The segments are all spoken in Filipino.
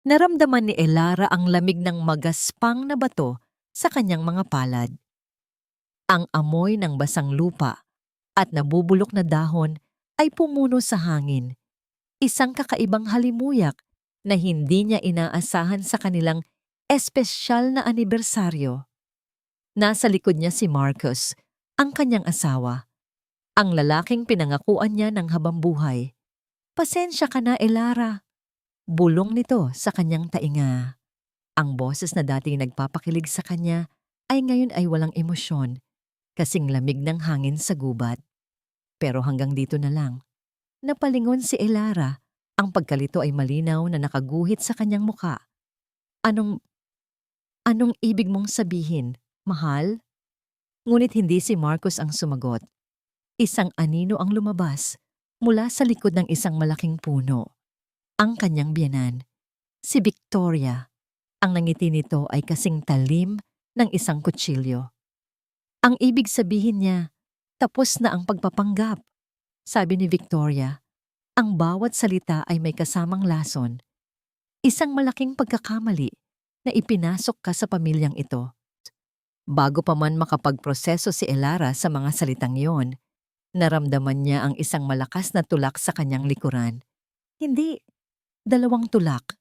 Naramdaman ni Elara ang lamig ng magaspang na bato sa kanyang mga palad. Ang amoy ng basang lupa at nabubulok na dahon ay pumuno sa hangin. Isang kakaibang halimuyak na hindi niya inaasahan sa kanilang espesyal na anibersaryo. Nasa likod niya si Marcus, ang kanyang asawa, ang lalaking pinangakuan niya ng habambuhay. "Pasensya ka na, Elara." Bulong nito sa kanyang tainga. Ang boses na dati nagpapakilig sa kanya ay ngayon ay walang emosyon, kasing lamig ng hangin sa gubat. Pero hanggang dito na lang. Napalingon si Elara. Ang pagkalito ay malinaw na nakaguhit sa kanyang muka. Anong ibig mong sabihin, mahal?" Ngunit hindi si Marcus ang sumagot. Isang anino ang lumabas mula sa likod ng isang malaking puno. Ang kanyang biyenan, si Victoria. Ang nangiti nito ay kasing talim ng isang kutsilyo. Ang ibig sabihin niya, tapos na ang pagpapanggap. Sabi ni Victoria, ang bawat salita ay may kasamang lason. Isang malaking pagkakamali na ipinasok ka sa pamilyang ito. Bago pa man makapagproseso si Elara sa mga salitang yon, naramdaman niya ang isang malakas na tulak sa kanyang likuran. Hindi, dalawang tulak.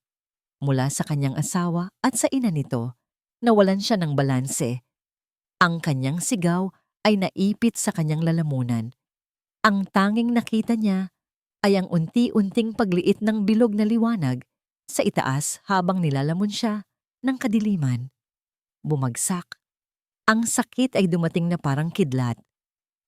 Mula sa kanyang asawa at sa ina nito, nawalan siya ng balanse. Ang kanyang sigaw ay naipit sa kanyang lalamunan. Ang tanging nakita niya ay ang unti-unting pagliit ng bilog na liwanag sa itaas habang nilalamon siya ng kadiliman. Bumagsak. Ang sakit ay dumating na parang kidlat.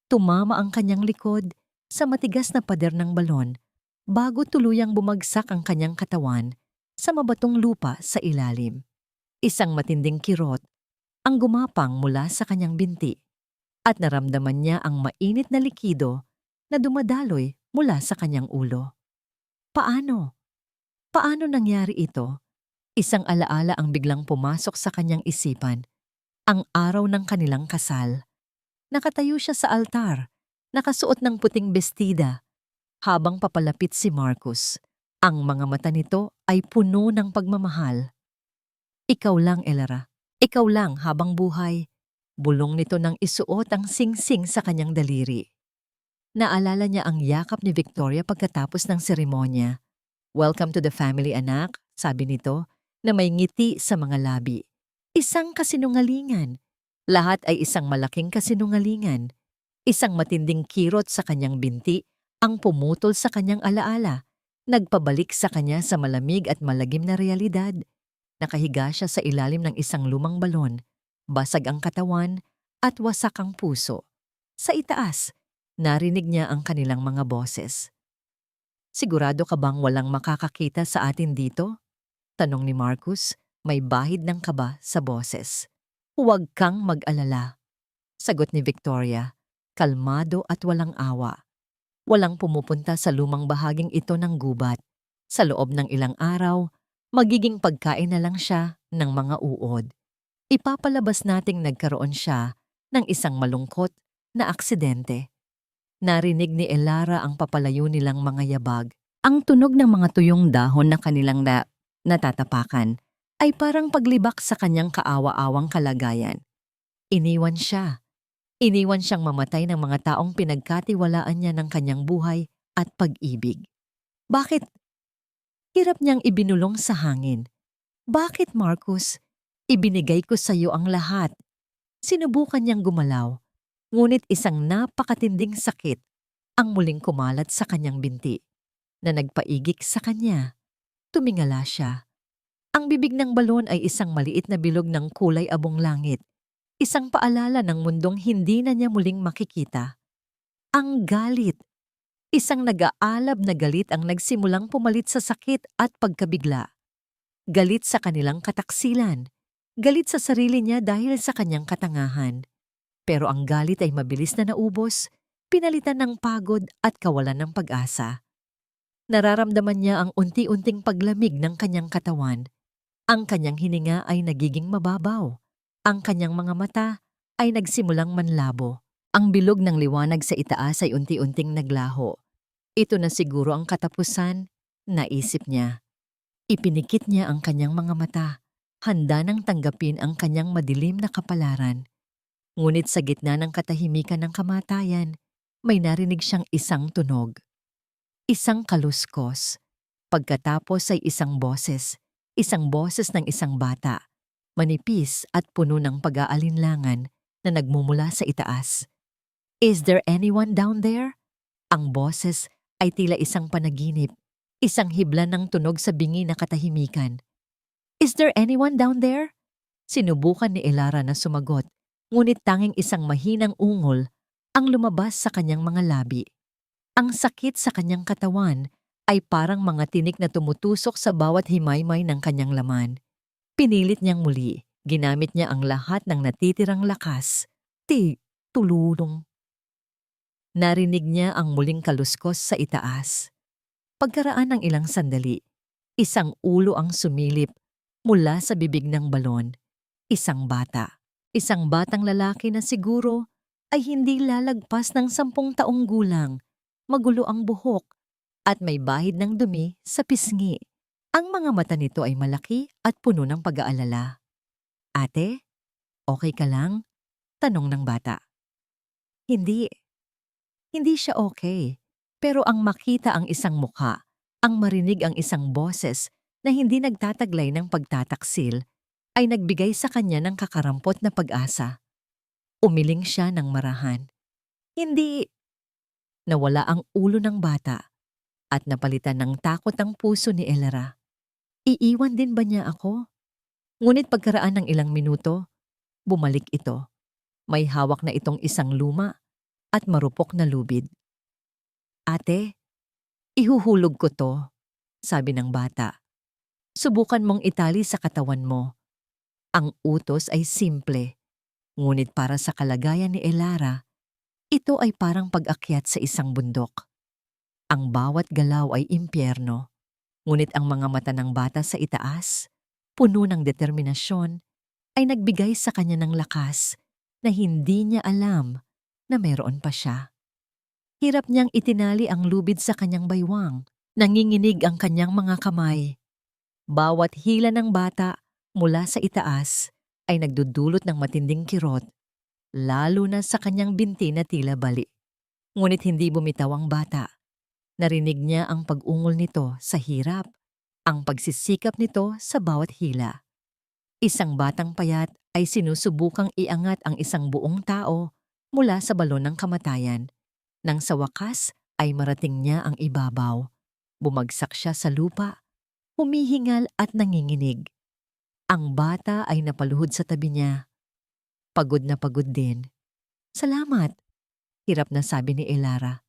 Tumama ang kanyang likod sa matigas na pader ng balon bago tuluyang bumagsak ang kanyang katawan sa mabatong lupa sa ilalim. Isang matinding kirot ang gumapang mula sa kanyang binti at naramdaman niya ang mainit na likido na dumadaloy mula sa kanyang ulo. Paano? Paano nangyari ito? Isang alaala ang biglang pumasok sa kanyang isipan. Ang araw ng kanilang kasal. Nakatayo siya sa altar, nakasuot ng puting bestida, habang papalapit si Marcus. Ang mga mata nito ay puno ng pagmamahal. "Ikaw lang, Elara. Ikaw lang habang buhay." Bulong nito nang isuot ang singsing sa kanyang daliri. Naalala niya ang yakap ni Victoria pagkatapos ng seremonya. "Welcome to the family, anak," sabi nito, na may ngiti sa mga labi. Isang kasinungalingan. Lahat ay isang malaking kasinungalingan. Isang matinding kirot sa kanyang binti ang pumutol sa kanyang alaala. Nagpabalik sa kanya sa malamig at malagim na realidad. Nakahiga siya sa ilalim ng isang lumang balon. Basag ang katawan at wasak ang puso. Sa itaas, narinig niya ang kanilang mga boses. "Sigurado ka bang walang makakakita sa atin dito?" Tanong ni Marcus, may bahid ng kaba sa boses. "Huwag kang mag-alala," sagot ni Victoria, kalmado at walang awa. "Walang pumupunta sa lumang bahaging ito ng gubat. Sa loob ng ilang araw, magiging pagkain na lang siya ng mga uod. Ipapalabas nating nagkaroon siya ng isang malungkot na aksidente." Narinig ni Elara ang papalayo nilang mga yabag. Ang tunog ng mga tuyong dahon na kanilang natatapakan ay parang paglibak sa kanyang kaawa-awang kalagayan. Iniwan siya. Iniwan siyang mamatay ng mga taong pinagkatiwalaan niya ng kanyang buhay at pag-ibig. Bakit? Hirap niyang ibinulong sa hangin. "Bakit, Marcus? Ibinigay ko sa iyo ang lahat." Sinubukan niyang gumalaw, ngunit isang napakatinding sakit ang muling kumalat sa kanyang binti, na nagpaigik sa kanya. Tumingala siya. Ang bibig ng balon ay isang maliit na bilog ng kulay abong langit. Isang paalala ng mundong hindi na niya muling makikita. Ang galit. Isang nag-aalab na galit ang nagsimulang pumalit sa sakit at pagkabigla. Galit sa kanilang kataksilan. Galit sa sarili niya dahil sa kanyang katangahan. Pero ang galit ay mabilis na naubos, pinalitan ng pagod at kawalan ng pag-asa. Nararamdaman niya ang unti-unting paglamig ng kanyang katawan. Ang kanyang hininga ay nagiging mababaw. Ang kanyang mga mata ay nagsimulang manlabo. Ang bilog ng liwanag sa itaas ay unti-unting naglaho. Ito na siguro ang katapusan, naisip niya. Ipinikit niya ang kanyang mga mata, handa nang tanggapin ang kanyang madilim na kapalaran. Ngunit sa gitna ng katahimikan ng kamatayan, may narinig siyang isang tunog. Isang kaluskos. Pagkatapos ay isang boses ng isang bata, manipis at puno ng pag-aalinlangan na nagmumula sa itaas. "Is there anyone down there?" Ang boses ay tila isang panaginip, isang hibla ng tunog sa bingi na katahimikan. "Is there anyone down there?" Sinubukan ni Elara na sumagot, ngunit tanging isang mahinang ungol ang lumabas sa kanyang mga labi. Ang sakit sa kanyang katawan ay parang mga tinik na tumutusok sa bawat himaymay ng kanyang laman. Pinilit niyang muli, ginamit niya ang lahat ng natitirang lakas. Tululong. Narinig niya ang muling kaluskos sa itaas. Pagkaraan ng ilang sandali, isang ulo ang sumilip mula sa bibig ng balon. Isang bata. Isang batang lalaki na siguro ay hindi lalagpas ng 10 taong gulang. Magulo ang buhok at may bahid ng dumi sa pisngi. Ang mga mata nito ay malaki at puno ng pag-aalala. "Ate, okay ka lang?" tanong ng bata. Hindi. Hindi siya okay. Pero ang makita ang isang mukha, ang marinig ang isang boses na hindi nagtataglay ng pagtataksil, ay nagbigay sa kanya ng kakarampot na pag-asa. Umiling siya ng marahan. Hindi. Nawala ang ulo ng bata at napalitan ng takot ang puso ni Elara. Iiwan din ba niya ako? Ngunit pagkaraan ng ilang minuto, bumalik ito. May hawak na itong isang luma at marupok na lubid. "Ate, ihuhulog ko to," sabi ng bata. "Subukan mong itali sa katawan mo." Ang utos ay simple, ngunit para sa kalagayan ni Elara, ito ay parang pag-akyat sa isang bundok. Ang bawat galaw ay impyerno, ngunit ang mga mata ng bata sa itaas, puno ng determinasyon, ay nagbigay sa kanya ng lakas na hindi niya alam na meron pa siya. Hirap niyang itinali ang lubid sa kanyang baywang, nanginginig ang kanyang mga kamay. Bawat hila ng bata mula sa itaas ay nagdudulot ng matinding kirot, lalo na sa kanyang binti na tila bali. Ngunit hindi bumitaw ang bata. Narinig niya ang pag-ungol nito sa hirap, ang pagsisikap nito sa bawat hila. Isang batang payat ay sinusubukang iangat ang isang buong tao mula sa balon ng kamatayan. Nang sa wakas ay marating niya ang ibabaw. Bumagsak siya sa lupa, humihingal at nanginginig. Ang bata ay napaluhod sa tabi niya. Pagod na pagod din. "Salamat," hirap na sabi ni Elara.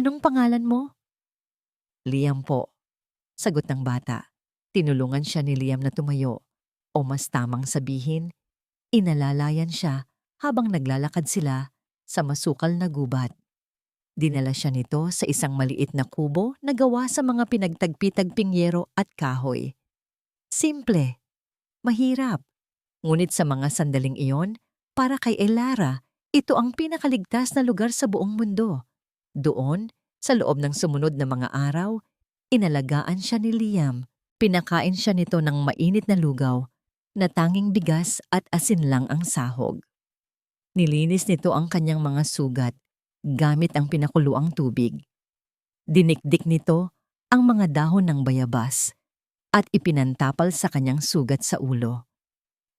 "Anong pangalan mo?" "Liam po," sagot ng bata. Tinulungan siya ni Liam na tumayo, o mas tamang sabihin, inalalayan siya habang naglalakad sila sa masukal na gubat. Dinala siya nito sa isang maliit na kubo na gawa sa mga pinagtagpi-tagping yero at kahoy. Simple, mahirap, ngunit sa mga sandaling iyon, para kay Elara, ito ang pinakaligtas na lugar sa buong mundo. Doon, sa loob ng sumunod na mga araw, inalagaan siya ni Liam. Pinakain siya nito ng mainit na lugaw na tanging bigas at asin lang ang sahog. Nilinis nito ang kanyang mga sugat gamit ang pinakuluang tubig. Dinikdik nito ang mga dahon ng bayabas at ipinantapal sa kanyang sugat sa ulo.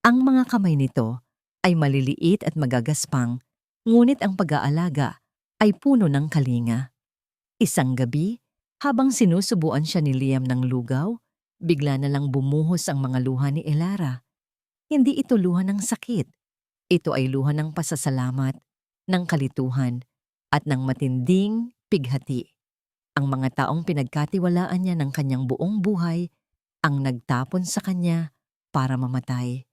Ang mga kamay nito ay maliliit at magagaspang, ngunit ang pag-aalaga ay puno ng kalinga. Isang gabi, habang sinusubuan siya ni Liam ng lugaw, bigla na lang bumuhos ang mga luha ni Elara. Hindi ito luha ng sakit. Ito ay luha ng pasasalamat, ng kalituhan, at ng matinding pighati. Ang mga taong pinagkatiwalaan niya ng kanyang buong buhay ang nagtapon sa kanya para mamatay.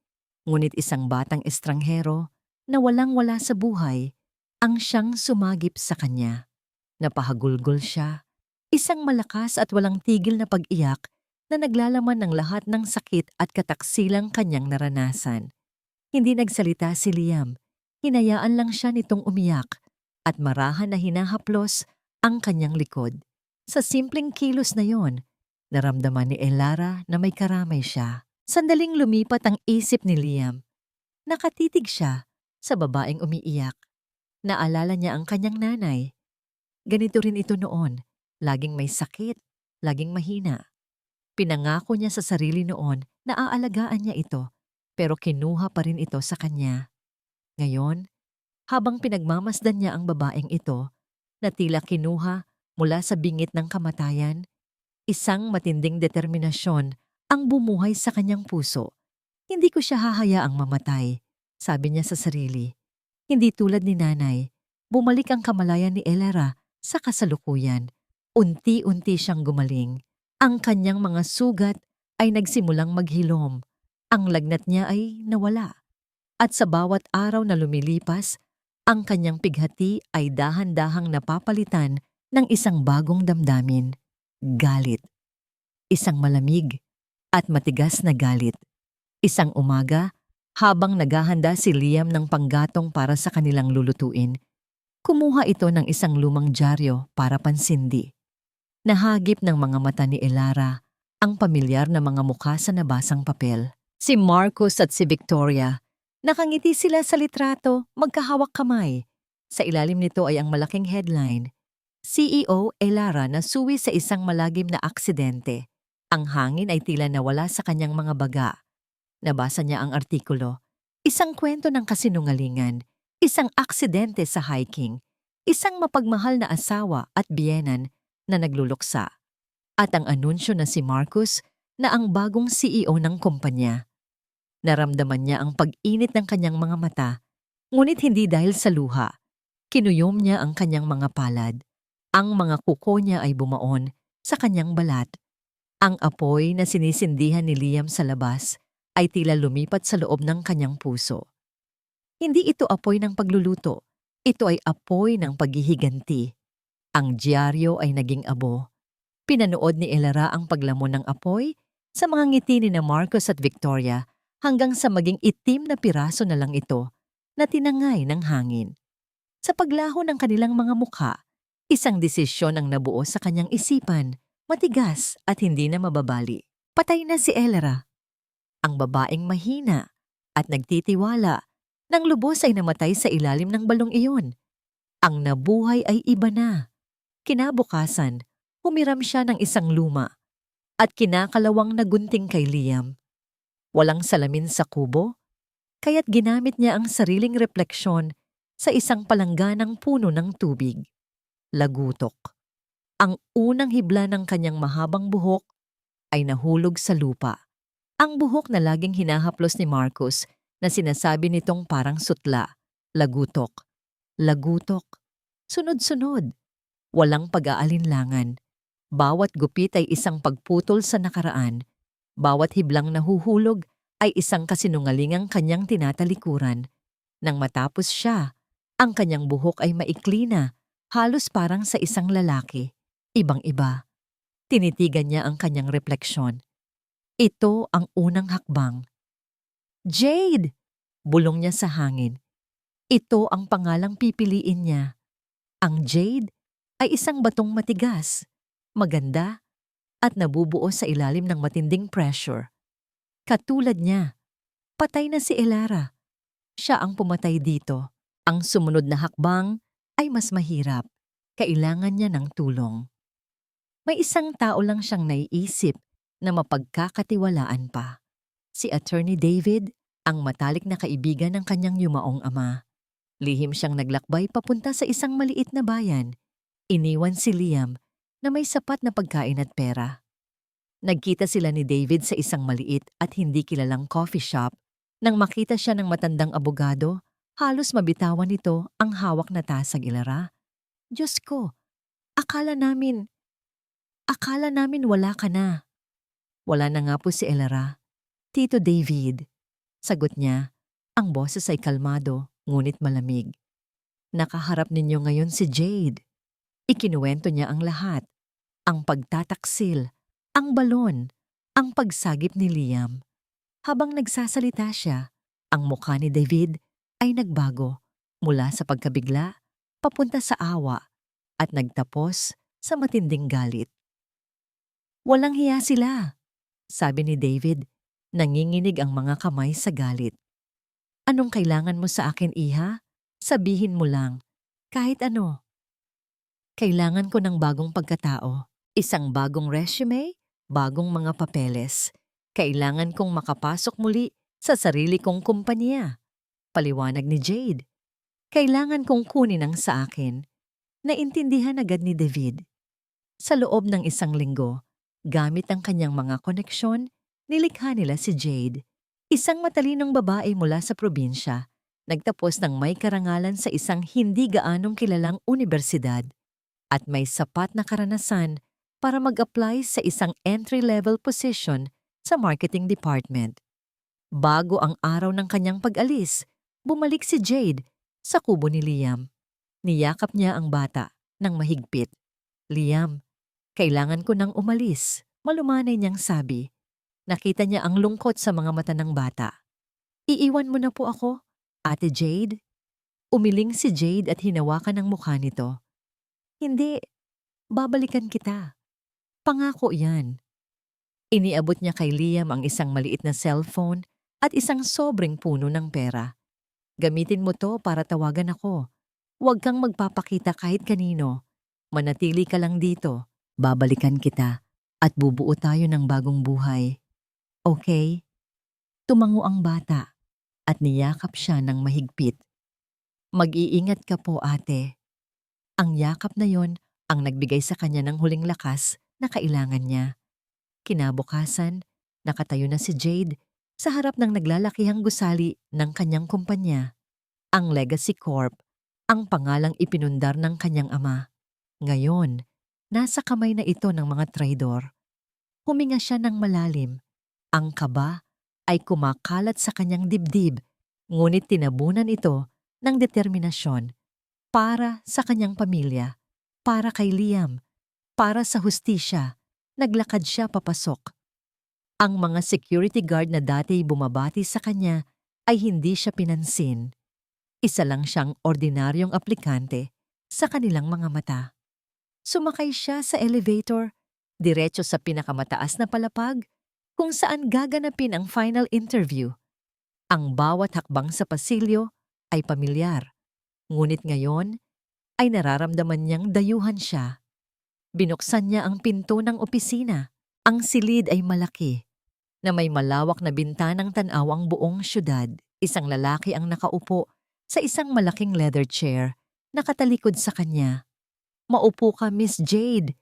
Ngunit isang batang estranghero na walang-wala sa buhay ang siyang sumagip sa kanya. Napahagulgol siya, isang malakas at walang tigil na pag-iyak na naglalaman ng lahat ng sakit at kataksilang kanyang naranasan. Hindi nagsalita si Liam, hinayaan lang siya nitong umiyak at marahan na hinahaplos ang kanyang likod. Sa simpleng kilos na yon, Naramdaman ni Elara na may karamay siya. Sandaling lumipat ang isip ni Liam. Nakatitig siya sa babaeng umiiyak. Naalala niya ang kanyang nanay. Ganito rin ito noon. Laging may sakit, laging mahina. Pinangako niya sa sarili noon na aalagaan niya ito, pero kinuha pa rin ito sa kanya. Ngayon, habang pinagmamasdan niya ang babaeng ito, na tila kinuha mula sa bingit ng kamatayan, isang matinding determinasyon ang bumuhay sa kanyang puso. Hindi ko siya hahayaang mamatay, sabi niya sa sarili. Hindi tulad ni nanay, bumalik ang kamalayan ni Elara sa kasalukuyan. Unti-unti siyang gumaling. Ang kanyang mga sugat ay nagsimulang maghilom. Ang lagnat niya ay nawala. At sa bawat araw na lumilipas, ang kanyang pighati ay dahan-dahang napapalitan ng isang bagong damdamin. Galit. Isang malamig at matigas na galit. Isang umaga, habang naghahanda si Liam ng panggatong para sa kanilang lulutuin, kumuha ito ng isang lumang dyaryo para pansindi. Nahagip ng mga mata ni Elara ang pamilyar na mga mukha sa nabasang papel. Si Marcus at si Victoria. Nakangiti sila sa litrato, magkahawak kamay. Sa ilalim nito ay ang malaking headline, CEO Elara nasuwi sa isang malagim na aksidente. Ang hangin ay tila nawala sa kanyang mga baga. Nabasa niya ang artikulo. Isang kwento ng kasinungalingan, isang aksidente sa hiking, isang mapagmahal na asawa at biyenan na nagluluksa. At ang anunsyo na si Marcus na ang bagong CEO ng kumpanya. Naramdaman niya ang pag-init ng kanyang mga mata, ngunit hindi dahil sa luha. Kinuyom niya ang kanyang mga palad. Ang mga kuko niya ay bumaon sa kanyang balat. Ang apoy na sinisindihan ni Liam sa labas ay tila lumipat sa loob ng kanyang puso. Hindi ito apoy ng pagluluto. Ito ay apoy ng paghihiganti. Ang dyaryo ay naging abo. Pinanood ni Elara ang paglamon ng apoy sa mga ngiti ni Marcus at Victoria hanggang sa maging itim na piraso na lang ito na tinangay ng hangin. Sa paglaho ng kanilang mga mukha, isang desisyon ang nabuo sa kanyang isipan, matigas at hindi na mababali. Patay na si Elara. Ang babaeng mahina at nagtitiwala nang lubos ay namatay sa ilalim ng balong iyon. Ang nabuhay ay iba na. Kinabukasan, humiram siya ng isang luma at kinakalawang nagunting kay Liam. Walang salamin sa kubo, kaya't ginamit niya ang sariling refleksyon sa isang palangganang puno ng tubig. Lagutok. Ang unang hibla ng kanyang mahabang buhok ay nahulog sa lupa. Ang buhok na laging hinahaplos ni Marcus na sinasabi nitong parang sutla. Lagutok. Lagutok. Sunod-sunod. Walang pag-aalinlangan. Bawat gupit ay isang pagputol sa nakaraan. Bawat hiblang nahuhulog ay isang kasinungalingang kanyang tinatalikuran. Nang matapos siya, ang kanyang buhok ay maikli na, halos parang sa isang lalaki. Ibang-iba. Tinitigan niya ang kanyang refleksyon. Ito ang unang hakbang. Jade! Bulong niya sa hangin. Ito ang pangalang pipiliin niya. Ang Jade ay isang batong matigas, maganda, at nabubuo sa ilalim ng matinding pressure. Katulad niya, patay na si Elara. Siya ang pumatay dito. Ang sumunod na hakbang ay mas mahirap. Kailangan niya ng tulong. May isang tao lang siyang naiisip na mapagkakatiwalaan pa. Si Attorney David, ang matalik na kaibigan ng kanyang yumaong ama. Lihim siyang naglakbay papunta sa isang maliit na bayan. Iniwan si Liam na may sapat na pagkain at pera. Nagkita sila ni David sa isang maliit at hindi kilalang coffee shop. Nang makita siya ng matandang abogado, halos mabitawan nito ang hawak na tasag. Elara. Diyos ko, akala namin wala ka na. Wala na nga po si Elara. Tito David, sagot niya. Ang boses ay kalmado, ngunit malamig. Nakaharap ninyo ngayon si Jade. Ikinuwento niya ang lahat. Ang pagtataksil, ang balon, ang pagsagip ni Liam. Habang nagsasalita siya, ang mukha ni David ay nagbago mula sa pagkabigla papunta sa awa at nagtapos sa matinding galit. Walang hiya sila, sabi ni David. Nanginginig ang mga kamay sa galit. Anong kailangan mo sa akin, iha? Sabihin mo lang. Kahit ano. Kailangan ko ng bagong pagkatao. Isang bagong resume, bagong mga papeles. Kailangan kong makapasok muli sa sarili kong kumpanya. Paliwanag ni Jade. Kailangan kong kunin ang sa akin. Naintindihan agad ni David. Sa loob ng isang linggo, gamit ang kanyang mga koneksyon, nilikha nila si Jade. Isang matalinong babae mula sa probinsya, nagtapos ng may karangalan sa isang hindi gaanong kilalang unibersidad at may sapat na karanasan para mag-apply sa isang entry-level position sa marketing department. Bago ang araw ng kanyang pag-alis, bumalik si Jade sa kubo ni Liam. Niyakap niya ang bata ng mahigpit. Liam, kailangan ko nang umalis, malumanay niyang sabi. Nakita niya ang lungkot sa mga mata ng bata. Iiwan mo na po ako, Ate Jade? Umiling si Jade at hinawakan ang mukha nito. Hindi, babalikan kita. Pangako yan. Iniabot niya kay Liam ang isang maliit na cellphone at isang sobrang puno ng pera. Gamitin mo to para tawagan ako. Huwag kang magpapakita kahit kanino. Manatili ka lang dito. Babalikan kita at bubuo tayo ng bagong buhay. Okay? Tumango ang bata at niyakap siya ng mahigpit. Mag-iingat ka po, ate. Ang yakap na yon ang nagbigay sa kanya ng huling lakas na kailangan niya. Kinabukasan, nakatayo na si Jade sa harap ng naglalakihang gusali ng kanyang kumpanya, ang Legacy Corp, ang pangalang ipinundar ng kanyang ama. Ngayon, nasa kamay na ito ng mga traidor. Huminga siya ng malalim. Ang kaba ay kumakalat sa kanyang dibdib, ngunit tinabunan ito ng determinasyon para sa kanyang pamilya, para kay Liam, para sa hustisya. Naglakad siya papasok. Ang mga security guard na dati bumabati sa kanya ay hindi siya pinansin. Isa lang siyang ordinaryong aplikante sa kanilang mga mata. Sumakay siya sa elevator, diretso sa pinakamataas na palapag, kung saan gaganapin ang final interview. Ang bawat hakbang sa pasilyo ay pamilyar, ngunit ngayon ay nararamdaman niyang dayuhan siya. Binuksan niya ang pinto ng opisina. Ang silid ay malaki, na may malawak na bintanang tanaw ang buong syudad. Isang lalaki ang nakaupo sa isang malaking leather chair, nakatalikod sa kanya. Maupo ka, Miss Jade,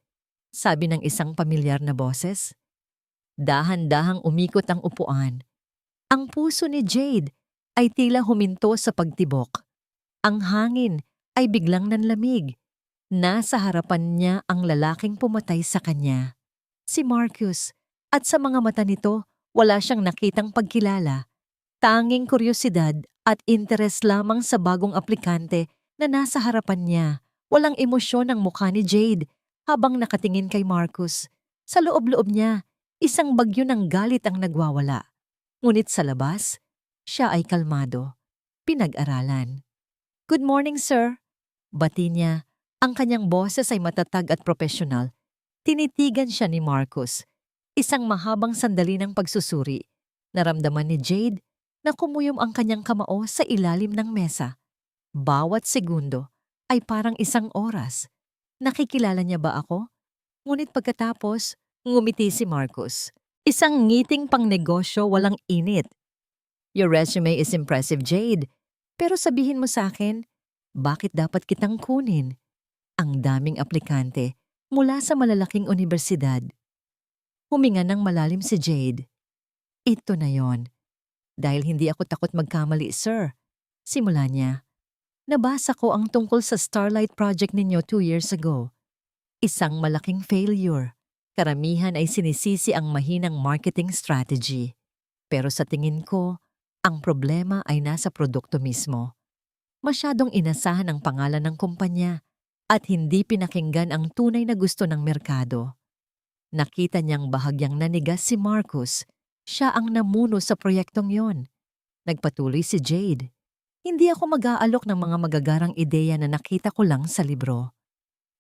sabi ng isang pamilyar na boses. Dahan-dahang umikot ang upuan. Ang puso ni Jade ay tila huminto sa pagtibok. Ang hangin ay biglang nanlamig. Nasa harapan niya ang lalaking pumatay sa kanya, si Marcus, at sa mga mata nito wala siyang nakitang pagkilala. Tanging kuryosidad at interes lamang sa bagong aplikante na nasa harapan niya. Walang emosyon ang mukha ni Jade habang nakatingin kay Marcus. Sa loob-loob niya, isang bagyo ng galit ang nagwawala. Ngunit sa labas, siya ay kalmado. Pinag-aralan. Good morning, sir. Bati niya. Ang kanyang boses ay matatag at profesional. Tinitigan siya ni Marcus. Isang mahabang sandali ng pagsusuri. Naramdaman ni Jade na kumuyom ang kanyang kamao sa ilalim ng mesa. Bawat segundo ay parang isang oras. Nakikilala niya ba ako? Ngunit pagkatapos, ngumiti si Marcus. Isang ngiting pang negosyo walang init. Your resume is impressive, Jade. Pero sabihin mo sa akin, bakit dapat kitang kunin? Ang daming aplikante mula sa malalaking unibersidad. Huminga ng malalim si Jade. Ito na yon. Dahil hindi ako takot magkamali, sir. Simula niya. Nabasa ko ang tungkol sa Starlight Project ninyo 2 years ago. Isang malaking failure. Karamihan ay sinisisi ang mahinang marketing strategy. Pero sa tingin ko, ang problema ay nasa produkto mismo. Masyadong inasahan ang pangalan ng kumpanya at hindi pinakinggan ang tunay na gusto ng merkado. Nakita niyang bahagyang nanigas si Marcus. Siya ang namuno sa proyektong yon. Nagpatuloy si Jade. Hindi ako mag-aalok ng mga magagarang ideya na nakita ko lang sa libro.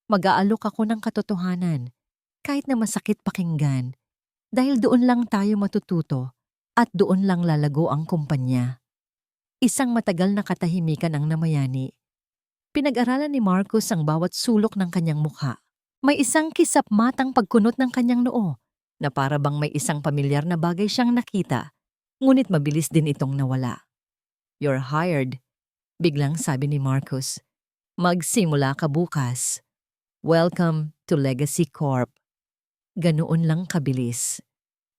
Mag-aalok ako ng katotohanan. kahit na masakit pakinggan, dahil doon lang tayo matututo at doon lang lalago ang kumpanya. Isang matagal na katahimikan ang namayani. Pinag-aralan ni Marcus ang bawat sulok ng kanyang mukha. May isang kisap-matang pagkunot ng kanyang noo na para bang may isang pamilyar na bagay siyang nakita, ngunit mabilis din itong nawala. "You're hired," biglang sabi ni Marcus. "Magsimula ka bukas. Welcome to Legacy Corp." Ganoon lang kabilis.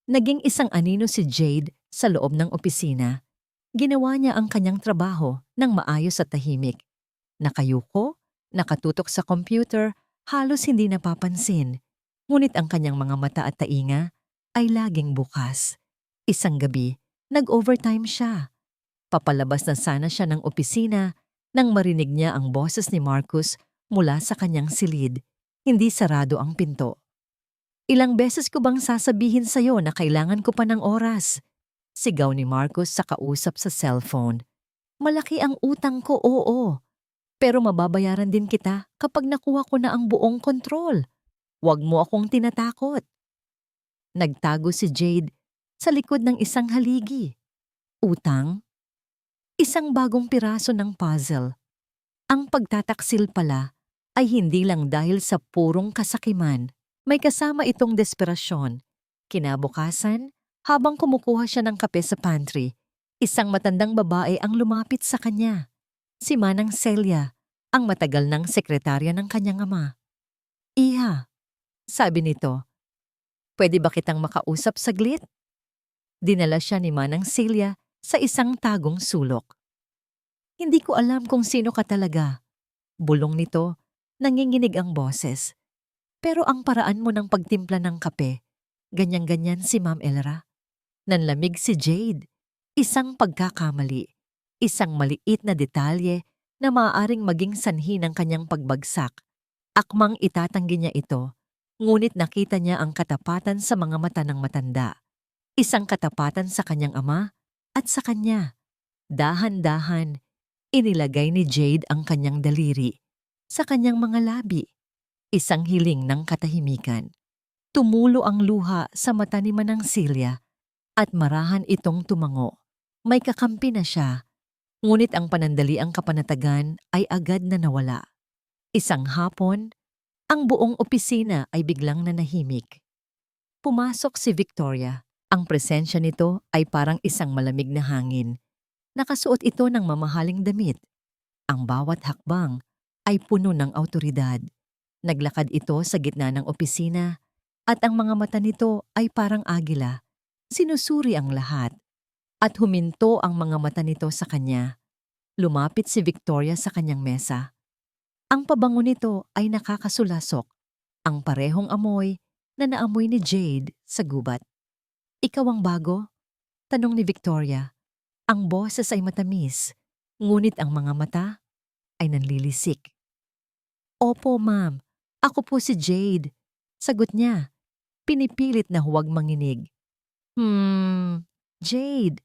Naging isang anino si Jade sa loob ng opisina. Ginawa niya ang kanyang trabaho ng maayos at tahimik. Nakayuko, nakatutok sa computer, halos hindi napapansin. Ngunit ang kanyang mga mata at tainga ay laging bukas. Isang gabi, nag-overtime siya. Papalabas na sana siya ng opisina nang marinig niya ang boses ni Marcus mula sa kanyang silid. Hindi sarado ang pinto. "Ilang beses ko bang sasabihin sa'yo na kailangan ko pa ng oras?" Sigaw ni Marcus sa kausap sa cellphone. "Malaki ang utang ko, oo. Pero mababayaran din kita kapag nakuha ko na ang buong kontrol. Huwag mo akong tinatakot." Nagtago si Jade sa likod ng isang haligi. Utang? Isang bagong piraso ng puzzle. Ang pagtataksil pala ay hindi lang dahil sa purong kasakiman. May kasama itong desperasyon. Kinabukasan, habang kumukuha siya ng kape sa pantry, isang matandang babae ang lumapit sa kanya. Si Manang Celia, ang matagal ng sekretarya ng kanyang ama. "Iha," sabi nito, "pwede ba kitang makausap saglit?" Dinala siya ni Manang Celia sa isang tagong sulok. "Hindi ko alam kung sino ka talaga," bulong nito, nanginginig ang boses. "Pero ang paraan mo ng pagtimpla ng kape, ganyan-ganyan si Ma'am Elra." Nanlamig si Jade. Isang pagkakamali, isang maliit na detalye na maaaring maging sanhi ng kanyang pagbagsak. Akmang itatanggi niya ito, ngunit nakita niya ang katapatan sa mga mata ng matanda. Isang katapatan sa kanyang ama at sa kanya. Dahan-dahan, inilagay ni Jade ang kanyang daliri sa kanyang mga labi. Isang hiling ng katahimikan. Tumulo ang luha sa mata ni Manang Celia at marahan itong tumango. May kakampi na siya, ngunit ang panandaliang kapanatagan ay agad na nawala. Isang hapon, ang buong opisina ay biglang nanahimik. Pumasok si Victoria. Ang presensya nito ay parang isang malamig na hangin. Nakasuot ito ng mamahaling damit. Ang bawat hakbang ay puno ng awtoridad. Naglakad ito sa gitna ng opisina at ang mga mata nito ay parang agila. Sinusuri ang lahat at huminto ang mga mata nito sa kanya. Lumapit si Victoria sa kanyang mesa. Ang pabango nito ay nakakasulasok, ang parehong amoy na naamoy ni Jade sa gubat. "Ikaw ang bago?" tanong ni Victoria. Ang boses ay matamis, ngunit ang mga mata ay nanlilisik. "Opo, ma'am. Ako po si Jade." Sagot niya, pinipilit na huwag manginig. Jade."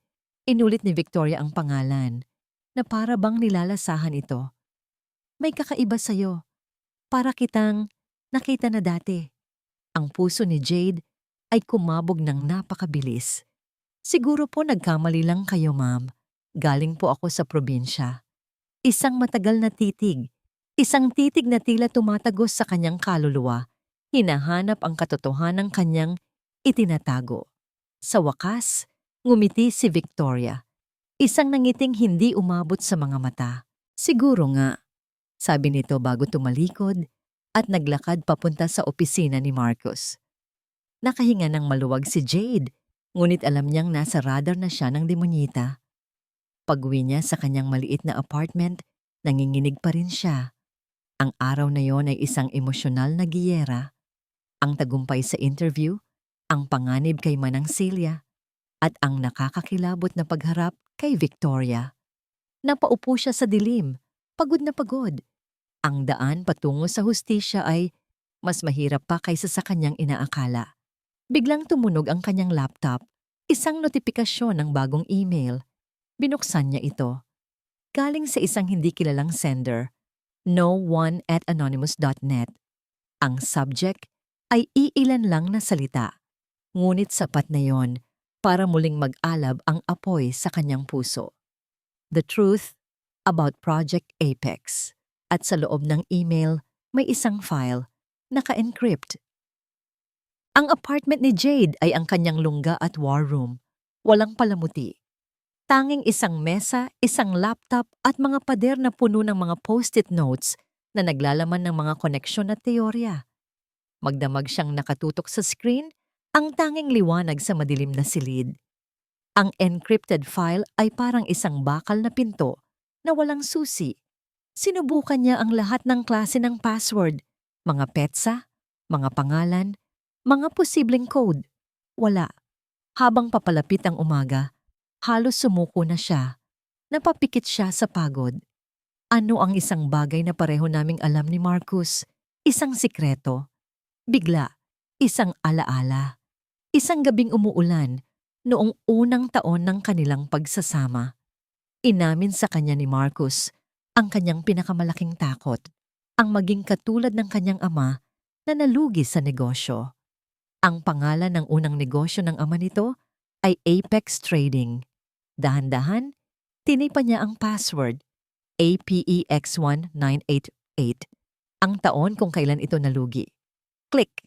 Inulit ni Victoria ang pangalan, na para bang nilalasahan ito. "May kakaiba sa'yo. Para kitang nakita na dati." Ang puso ni Jade ay kumabog ng napakabilis. "Siguro po nagkamali lang kayo, ma'am. Galing po ako sa probinsya." Isang matagal na titig. Isang titig na tila tumatagos sa kanyang kaluluwa. Hinahanap ang katotohanan ng kanyang itinatago. Sa wakas, ngumiti si Victoria. Isang nangiting hindi umabot sa mga mata. "Siguro nga," sabi nito bago tumalikod at naglakad papunta sa opisina ni Marcus. Nakahinga ng maluwag si Jade, ngunit alam niyang nasa radar na siya ng demonyita. Pag-uwi niya sa kanyang maliit na apartment, nanginginig pa rin siya. Ang araw na yon ay isang emosyonal na giyera. Ang tagumpay sa interview, ang panganib kay Manang Celia, at ang nakakakilabot na pagharap kay Victoria. Napaupo siya sa dilim, pagod na pagod. Ang daan patungo sa hustisya ay mas mahirap pa kaysa sa kanyang inaakala. Biglang tumunog ang kanyang laptop, isang notifikasyon ng bagong email. Binuksan niya ito. Galing sa isang hindi kilalang sender, no1@anonymous.net. Ang subject, ay iilan lang na salita, ngunit sapat na yon para muling mag-alab ang apoy sa kanyang puso. The truth about Project Apex. At sa loob ng email, may isang file, naka-encrypt. Ang apartment ni Jade ay ang kanyang lungga at war room. Walang palamuti. Tanging isang mesa, isang laptop at mga pader na puno ng mga post-it notes na naglalaman ng mga koneksyon at teorya. Magdamag siyang nakatutok sa screen, ang tanging liwanag sa madilim na silid. Ang encrypted file ay parang isang bakal na pinto na walang susi. Sinubukan niya ang lahat ng klase ng password, mga petsa, mga pangalan, mga posibleng code. Wala. Habang papalapit ang umaga, halos sumuko na siya. Napapikit siya sa pagod. Ano ang isang bagay na pareho naming alam ni Marcus? Isang sikreto. Bigla, isang alaala. Isang gabing umuulan noong unang taon ng kanilang pagsasama. Inamin sa kanya ni Marcus ang kanyang pinakamalaking takot, ang maging katulad ng kanyang ama na nalugi sa negosyo. Ang pangalan ng unang negosyo ng ama nito ay Apex Trading. Dahan-dahan, tinipa niya ang password, APEX1988, ang taon kung kailan ito nalugi. Click!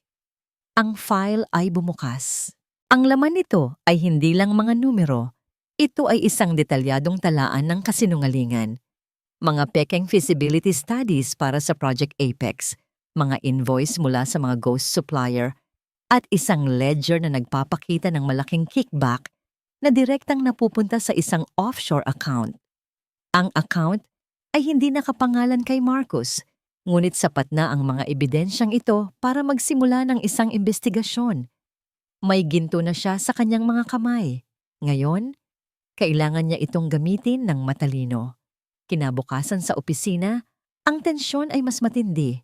Ang file ay bumukas. Ang laman nito ay hindi lang mga numero, ito ay isang detalyadong talaan ng kasinungalingan. Mga pekeng feasibility studies para sa Project Apex, mga invoice mula sa mga ghost supplier, at isang ledger na nagpapakita ng malaking kickback na direktang napupunta sa isang offshore account. Ang account ay hindi nakapangalan kay Marcus, ngunit sapat na ang mga ebidensyang ito para magsimula ng isang investigasyon. May ginto na siya sa kanyang mga kamay. Ngayon, kailangan niya itong gamitin ng matalino. Kinabukasan sa opisina, ang tensyon ay mas matindi.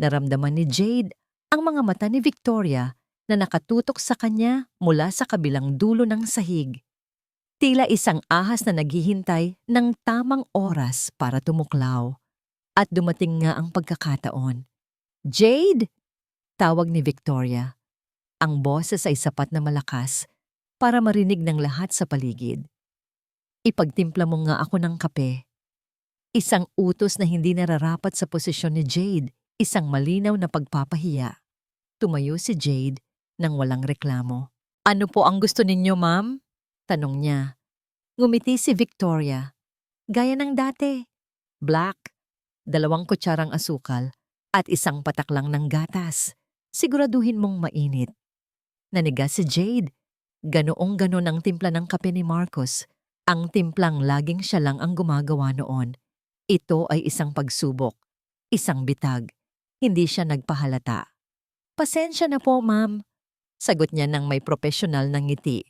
Naramdaman ni Jade ang mga mata ni Victoria na nakatutok sa kanya mula sa kabilang dulo ng sahig. Tila isang ahas na naghihintay ng tamang oras para tumuklaw. At dumating nga ang pagkakataon. "Jade!" tawag ni Victoria. Ang boses ay sapat na malakas para marinig ng lahat sa paligid. "Ipagtimpla mo nga ako ng kape." Isang utos na hindi nararapat sa posisyon ni Jade, isang malinaw na pagpapahiya. Tumayo si Jade nang walang reklamo. "Ano po ang gusto ninyo, ma'am?" tanong niya. Ngumiti si Victoria. Gaya ng dati. Black, 2 kutsarang asukal, at isang patak lang ng gatas. Siguraduhin mong mainit. Nanigas si Jade. Ganoong-ganon ang timpla ng kape ni Marcus. Ang timplang laging siya lang ang gumagawa noon. Ito ay isang pagsubok, isang bitag. Hindi siya nagpahalata. "Pasensya na po, ma'am," sagot niya ng may propesyonal na ngiti.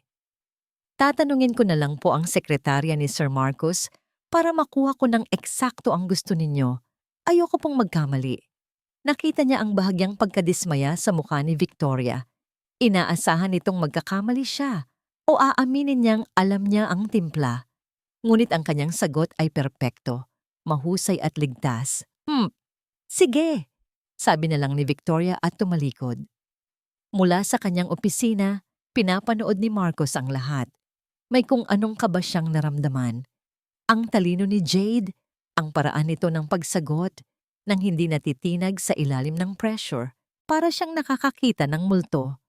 "Tatanungin ko na lang po ang sekretarya ni Sir Marcus para makuha ko ng eksakto ang gusto ninyo. Ayoko pong magkamali." Nakita niya ang bahagyang pagkadismaya sa mukha ni Victoria. Inaasahan nitong magkakamali siya o aaminin niyang alam niya ang timpla. Ngunit ang kanyang sagot ay perpekto, mahusay at ligtas. Sige," sabi na lang ni Victoria at tumalikod. Mula sa kanyang opisina, pinapanood ni Marcos ang lahat. May kung anong kaba siyang naramdaman. Ang talino ni Jade, ang paraan nito ng pagsagot, nang hindi natitinag sa ilalim ng pressure, para siyang nakakakita ng multo.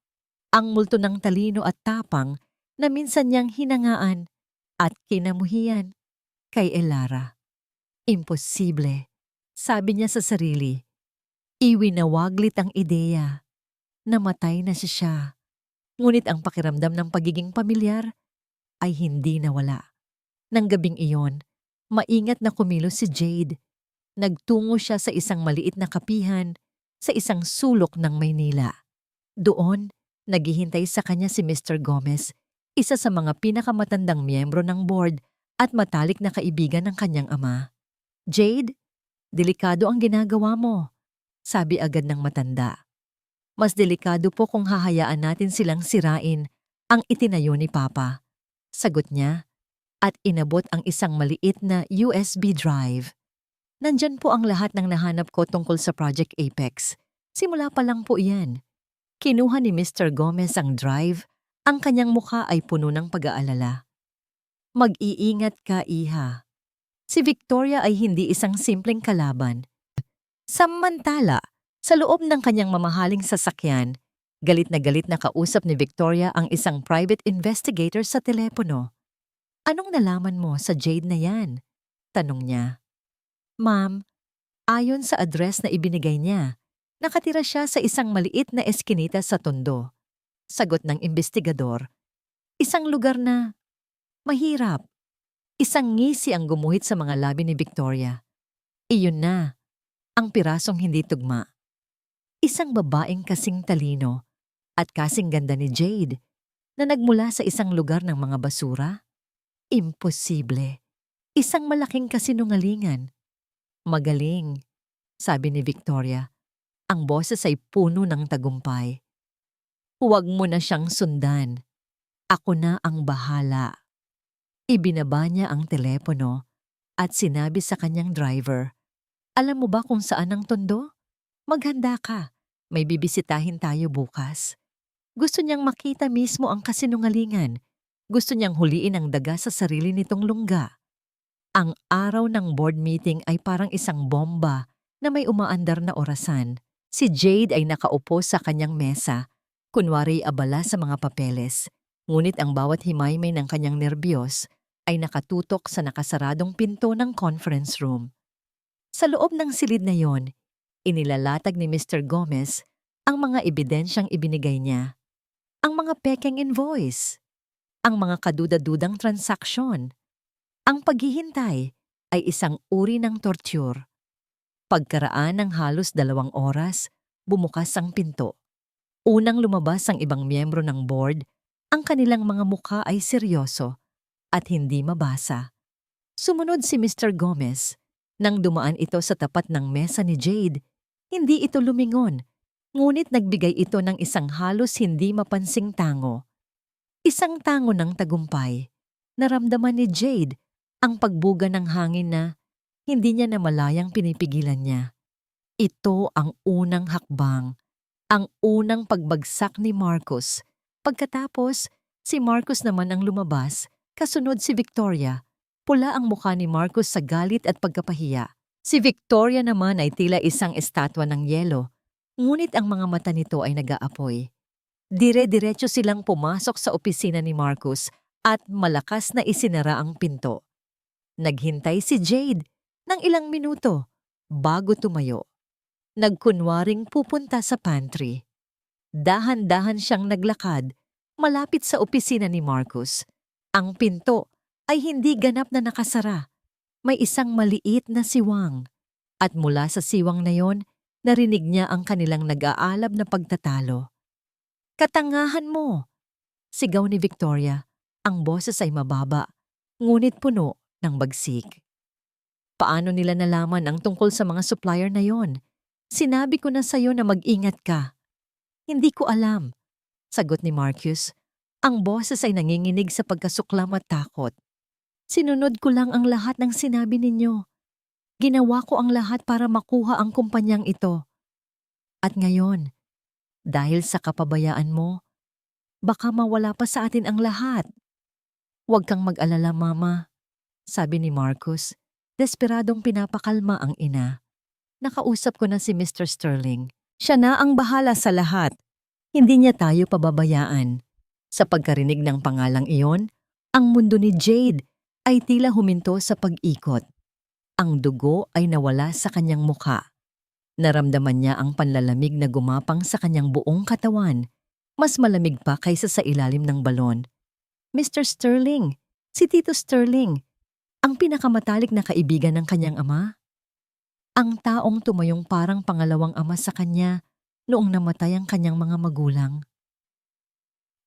Ang multo ng talino at tapang na minsan niyang hinangaan at kinamuhian kay Elara. Imposible, sabi niya sa sarili. Iwinawaglit ang ideya. Namatay na siya. Ngunit ang pakiramdam ng pagiging pamilyar ay hindi nawala. Nang gabing iyon, maingat na kumilos si Jade. Nagtungo siya sa isang maliit na kapihan sa isang sulok ng Maynila. Doon, naghihintay sa kanya si Mr. Gomez, isa sa mga pinakamatandang miyembro ng board at matalik na kaibigan ng kanyang ama. "Jade, delikado ang ginagawa mo," sabi agad ng matanda. "Mas delikado po kung hahayaan natin silang sirain ang itinayo ni Papa," sagot niya, at inabot ang isang maliit na USB drive. "Nandyan po ang lahat ng nahanap ko tungkol sa Project Apex. Simula pa lang po iyan. Kinuha ni Mr. Gomez ang drive, ang kanyang mukha ay puno ng pag-aalala. Mag-iingat ka, iha. Si Victoria ay hindi isang simpleng kalaban. Samantala, sa loob ng kanyang mamahaling sasakyan, galit na kausap ni Victoria ang isang private investigator sa telepono. Anong nalaman mo sa Jade na yan? Tanong niya. Ma'am, ayon sa address na ibinigay niya, nakatira siya sa isang maliit na eskinita sa Tondo. Sagot ng investigador, isang lugar na mahirap. Isang ngisi ang gumuhit sa mga labi ni Victoria. Iyon na, ang pirasong hindi tugma. Isang babaeng kasing talino at kasing ganda ni Jade na nagmula sa isang lugar ng mga basura? Imposible. Isang malaking kasinungalingan. Magaling, sabi ni Victoria. Ang boses ay puno ng tagumpay. Huwag mo na siyang sundan. Ako na ang bahala. Ibinaba niya ang telepono at sinabi sa kanyang driver, alam mo ba kung saan ang Tondo? Maghanda ka. May bibisitahin tayo bukas. Gusto niyang makita mismo ang kasinungalingan. Gusto niyang huliin ang daga sa sarili nitong lungga. Ang araw ng board meeting ay parang isang bomba na may umaandar na orasan. Si Jade ay nakaupo sa kanyang mesa, kunwari abala sa mga papeles. Ngunit ang bawat himaymay ng kanyang nerbiyos ay nakatutok sa nakasaradong pinto ng conference room. Sa loob ng silid na yon, inilalatag ni Mr. Gomez ang mga ebidensyang ibinigay niya. Ang mga pekeng invoice, ang mga kaduda-dudang transaksyon. Ang paghihintay ay isang uri ng torture. Pagkaraan ng halos 2 oras, bumukas ang pinto. Unang lumabas ang ibang miyembro ng board, ang kanilang mga mukha ay seryoso at hindi mabasa. Sumunod si Mr. Gomez. Nang dumaan ito sa tapat ng mesa ni Jade, hindi ito lumingon, ngunit nagbigay ito ng isang halos hindi mapansing tango. Isang tango ng tagumpay. Naramdaman ni Jade ang pagbuga ng hangin na hindi niya namalayang pinipigilan niya. Ito ang unang hakbang, ang unang pagbagsak ni Marcus. Pagkatapos, si Marcus naman ang lumabas, kasunod si Victoria. Pula ang mukha ni Marcus sa galit at pagkapahiya. Si Victoria naman ay tila isang estatwa ng yelo, ngunit ang mga mata nito ay nag-aapoy. Dire-diretso silang pumasok sa opisina ni Marcus at malakas na isinara ang pinto. Naghintay si Jade ng ilang minuto bago tumayo. Nagkunwaring pupunta sa pantry. Dahan-dahan siyang naglakad malapit sa opisina ni Marcus. Ang pinto ay hindi ganap na nakasara. May isang maliit na siwang. At mula sa siwang na yon, narinig niya ang kanilang nag-aalab na pagtatalo. Katangahan mo! Sigaw ni Victoria. Ang boses ay mababa, ngunit puno ng bagsik. Paano nila nalaman ang tungkol sa mga supplier na yon? Sinabi ko na sa'yo na mag-ingat ka. Hindi ko alam, sagot ni Marcus. Ang boses ay nanginginig sa pagkasuklam at takot. Sinunod ko lang ang lahat ng sinabi ninyo. Ginawa ko ang lahat para makuha ang kumpanyang ito. At ngayon, dahil sa kapabayaan mo, baka mawala pa sa atin ang lahat. Huwag kang mag-alala, Mama, sabi ni Marcus. Desperadong pinapakalma ang ina. Nakausap ko na si Mr. Sterling. Siya na ang bahala sa lahat. Hindi niya tayo pababayaan. Sa pagkarinig ng pangalang iyon, ang mundo ni Jade ay tila huminto sa pag-ikot. Ang dugo ay nawala sa kanyang mukha. Naramdaman niya ang panlalamig na gumapang sa kanyang buong katawan, mas malamig pa kaysa sa ilalim ng balon. Mr. Sterling, si Tito Sterling, ang pinakamatalik na kaibigan ng kanyang ama. Ang taong tumayong parang pangalawang ama sa kanya noong namatay ang kanyang mga magulang.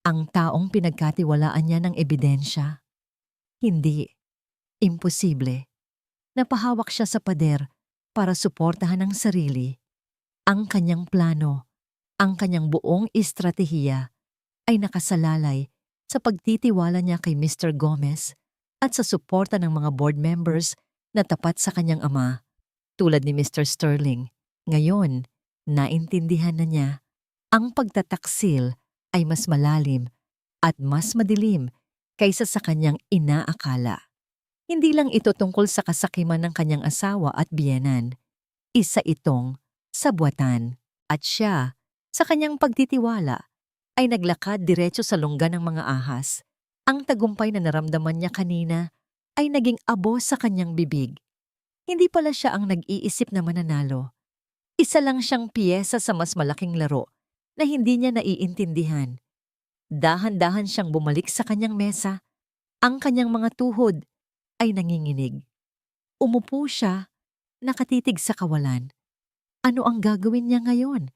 Ang taong pinagkatiwalaan niya ng ebidensya. Hindi. Imposible. Napahawak siya sa pader para suportahan ang sarili. Ang kanyang plano, ang kanyang buong estratehiya ay nakasalalay sa pagtitiwala niya kay Mr. Gomez at sa suporta ng mga board members na tapat sa kanyang ama, tulad ni Mr. Sterling. Ngayon, naintindihan na niya. Ang pagtataksil ay mas malalim at mas madilim kaysa sa kanyang inaakala. Hindi lang ito tungkol sa kasakiman ng kanyang asawa at biyenan. Isa itong sabwatan. At siya, sa kanyang pagtitiwala, ay naglakad diretso sa lungga ng mga ahas. Ang tagumpay na naramdaman niya kanina ay naging abo sa kanyang bibig. Hindi pala siya ang nag-iisip na mananalo. Isa lang siyang piyesa sa mas malaking laro na hindi niya naiintindihan. Dahan-dahan siyang bumalik sa kanyang mesa. Ang kanyang mga tuhod ay nanginginig. Umupo siya, nakatitig sa kawalan. Ano ang gagawin niya ngayon?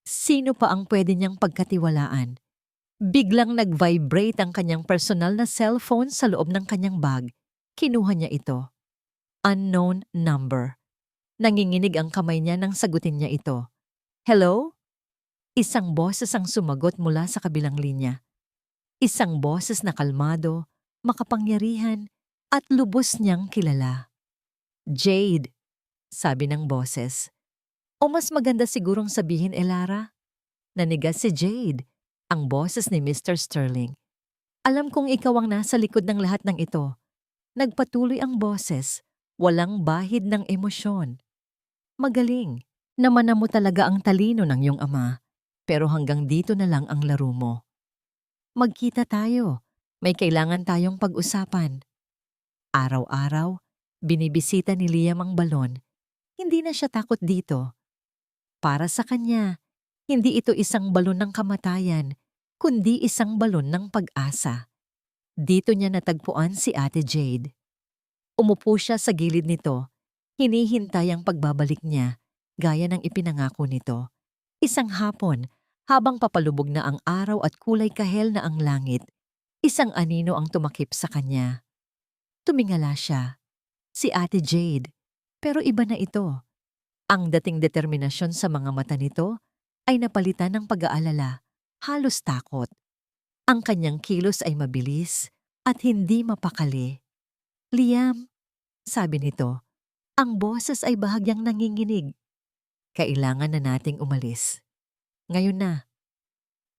Sino pa ang pwede niyang pagkatiwalaan? Biglang nag-vibrate ang kanyang personal na cellphone sa loob ng kanyang bag. Kinuha niya ito. Unknown number. Nanginginig ang kamay niya nang sagutin niya ito. Hello? Isang boses ang sumagot mula sa kabilang linya. Isang boses na kalmado, makapangyarihan, at lubos niyang kilala. Jade, sabi ng boses. O mas maganda sigurong sabihin, Elara? Nanigas si Jade, ang boses ni Mr. Sterling. Alam kong ikaw ang nasa likod ng lahat ng ito. Nagpatuloy ang boses, walang bahid ng emosyon. Magaling, namana mo talaga ang talino ng iyong ama, pero hanggang dito na lang ang laro mo. Magkita tayo, may kailangan tayong pag-usapan. Araw-araw, binibisita ni Liam ang balon. Hindi na siya takot dito. Para sa kanya, hindi ito isang balon ng kamatayan, kundi isang balon ng pag-asa. Dito niya natagpuan si Ate Jade. Umupo siya sa gilid nito, hinihintay ang pagbabalik niya, gaya ng ipinangako nito. Isang hapon, habang papalubog na ang araw at kulay kahel na ang langit, isang anino ang tumakip sa kanya. Tumingala siya. Si Ate Jade. Pero iba na ito. Ang dating determinasyon sa mga mata nito ay napalitan ng pag-aalala, halos takot. Ang kanyang kilos ay mabilis at hindi mapakali. Liam, sabi nito, ang boses ay bahagyang nanginginig. Kailangan na nating umalis. Ngayon na.